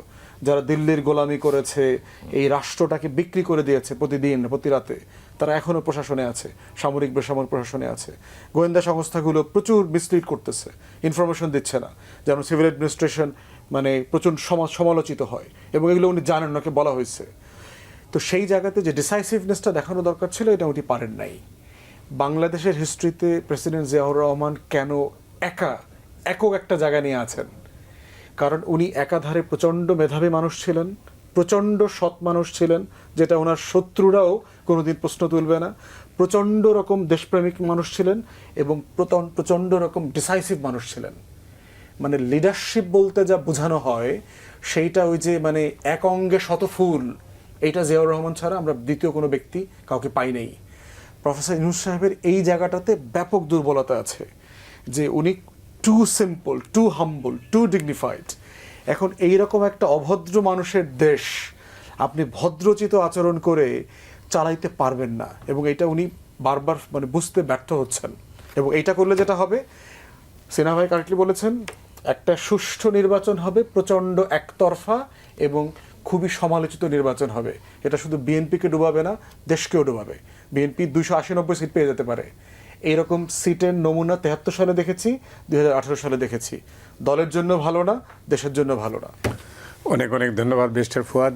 S3: যারা দিল্লির গোলামি করেছে, এই রাষ্ট্রটাকে বিক্রি করে দিয়েছে প্রতিদিন প্রতি রাতে, তারা এখনও প্রশাসনে আছে, সামরিক বেসামরিক প্রশাসনে আছে। গোয়েন্দা সংস্থাগুলো প্রচুর মিসলিড করতেছে, ইনফরমেশন দিচ্ছে না, যেন সিভিল অ্যাডমিনিস্ট্রেশন মানে প্রচুর সমালোচিত হয়, এবং এগুলো উনি জানেন, ওনাকে বলা হয়েছে। তো সেই জায়গাতে যে ডিসাইসিভনেসটা দেখানো দরকার ছিল, এটা উনি পারেন নাই। বাংলাদেশের হিস্ট্রিতে প্রেসিডেন্ট জিয়াউর রহমান কেন একক একটা জায়গা নিয়ে আছেন? কারণ উনি একাধারে প্রচণ্ড মেধাবী মানুষ ছিলেন, প্রচণ্ড সৎ মানুষ ছিলেন, যেটা ওনার শত্রুরাও কোনোদিন প্রশ্ন তুলবে না, প্রচণ্ড রকম দেশপ্রেমিক মানুষ ছিলেন, এবং প্রচণ্ড রকম ডিসাইসিভ মানুষ ছিলেন। মানে লিডারশিপ বলতে যা বোঝানো হয় সেইটা ওই যে মানে এক অঙ্গে শত ফুল, এইটা জিয়াউর রহমান ছাড়া আমরা দ্বিতীয় কোনো ব্যক্তি কাউকে পাই নাই। প্রফেসর ইউনূস সাহেবের এই জায়গাটাতে ব্যাপক দুর্বলতা আছে, যে উনি টু সিম্পল, টু হাম্বল, টু ডিগনিফাইড। এখন এইরকম একটা অভদ্র মানুষের দেশ আপনি ভদ্রচিত আচরণ করে চালাইতে পারবেন না, এবং এটা উনি বারবার মানে বুঝতে ব্যর্থ হচ্ছেন। এবং এইটা করলে যেটা হবে, সিনহা ভাই কারেক্টলি বলেছেন, একটা সুষ্ঠু নির্বাচন হবে, প্রচণ্ড একতরফা এবং খুবই সমালোচিত নির্বাচন হবে। এটা শুধু বিএনপিকে ডুবাবে না, দেশকেও ডুবাবে। বিএনপি 280-90 সিট পেয়ে যেতে পারে। এইরকম সিটের নমুনা 73 সালে দেখেছি, 2018 সালে দেখেছি। দলের জন্য ভালো না, দেশের জন্য ভালো না।
S1: অনেক অনেক ধন্যবাদ মিস্টার ফুয়াদ।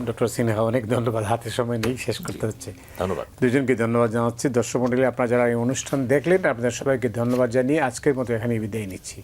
S1: ডক্টর সিনহা, অনেক ধন্যবাদ। হাতে সময় নেই, শেষ করতে হচ্ছে।
S2: ধন্যবাদ।
S1: দুজনকে ধন্যবাদ জানাচ্ছি। দর্শক মণ্ডলী, আপনারা যারা এই অনুষ্ঠান দেখলেন, আপনাদের সবাইকে ধন্যবাদ জানিয়ে আজকের মতো এখানে বিদায় নিচ্ছি।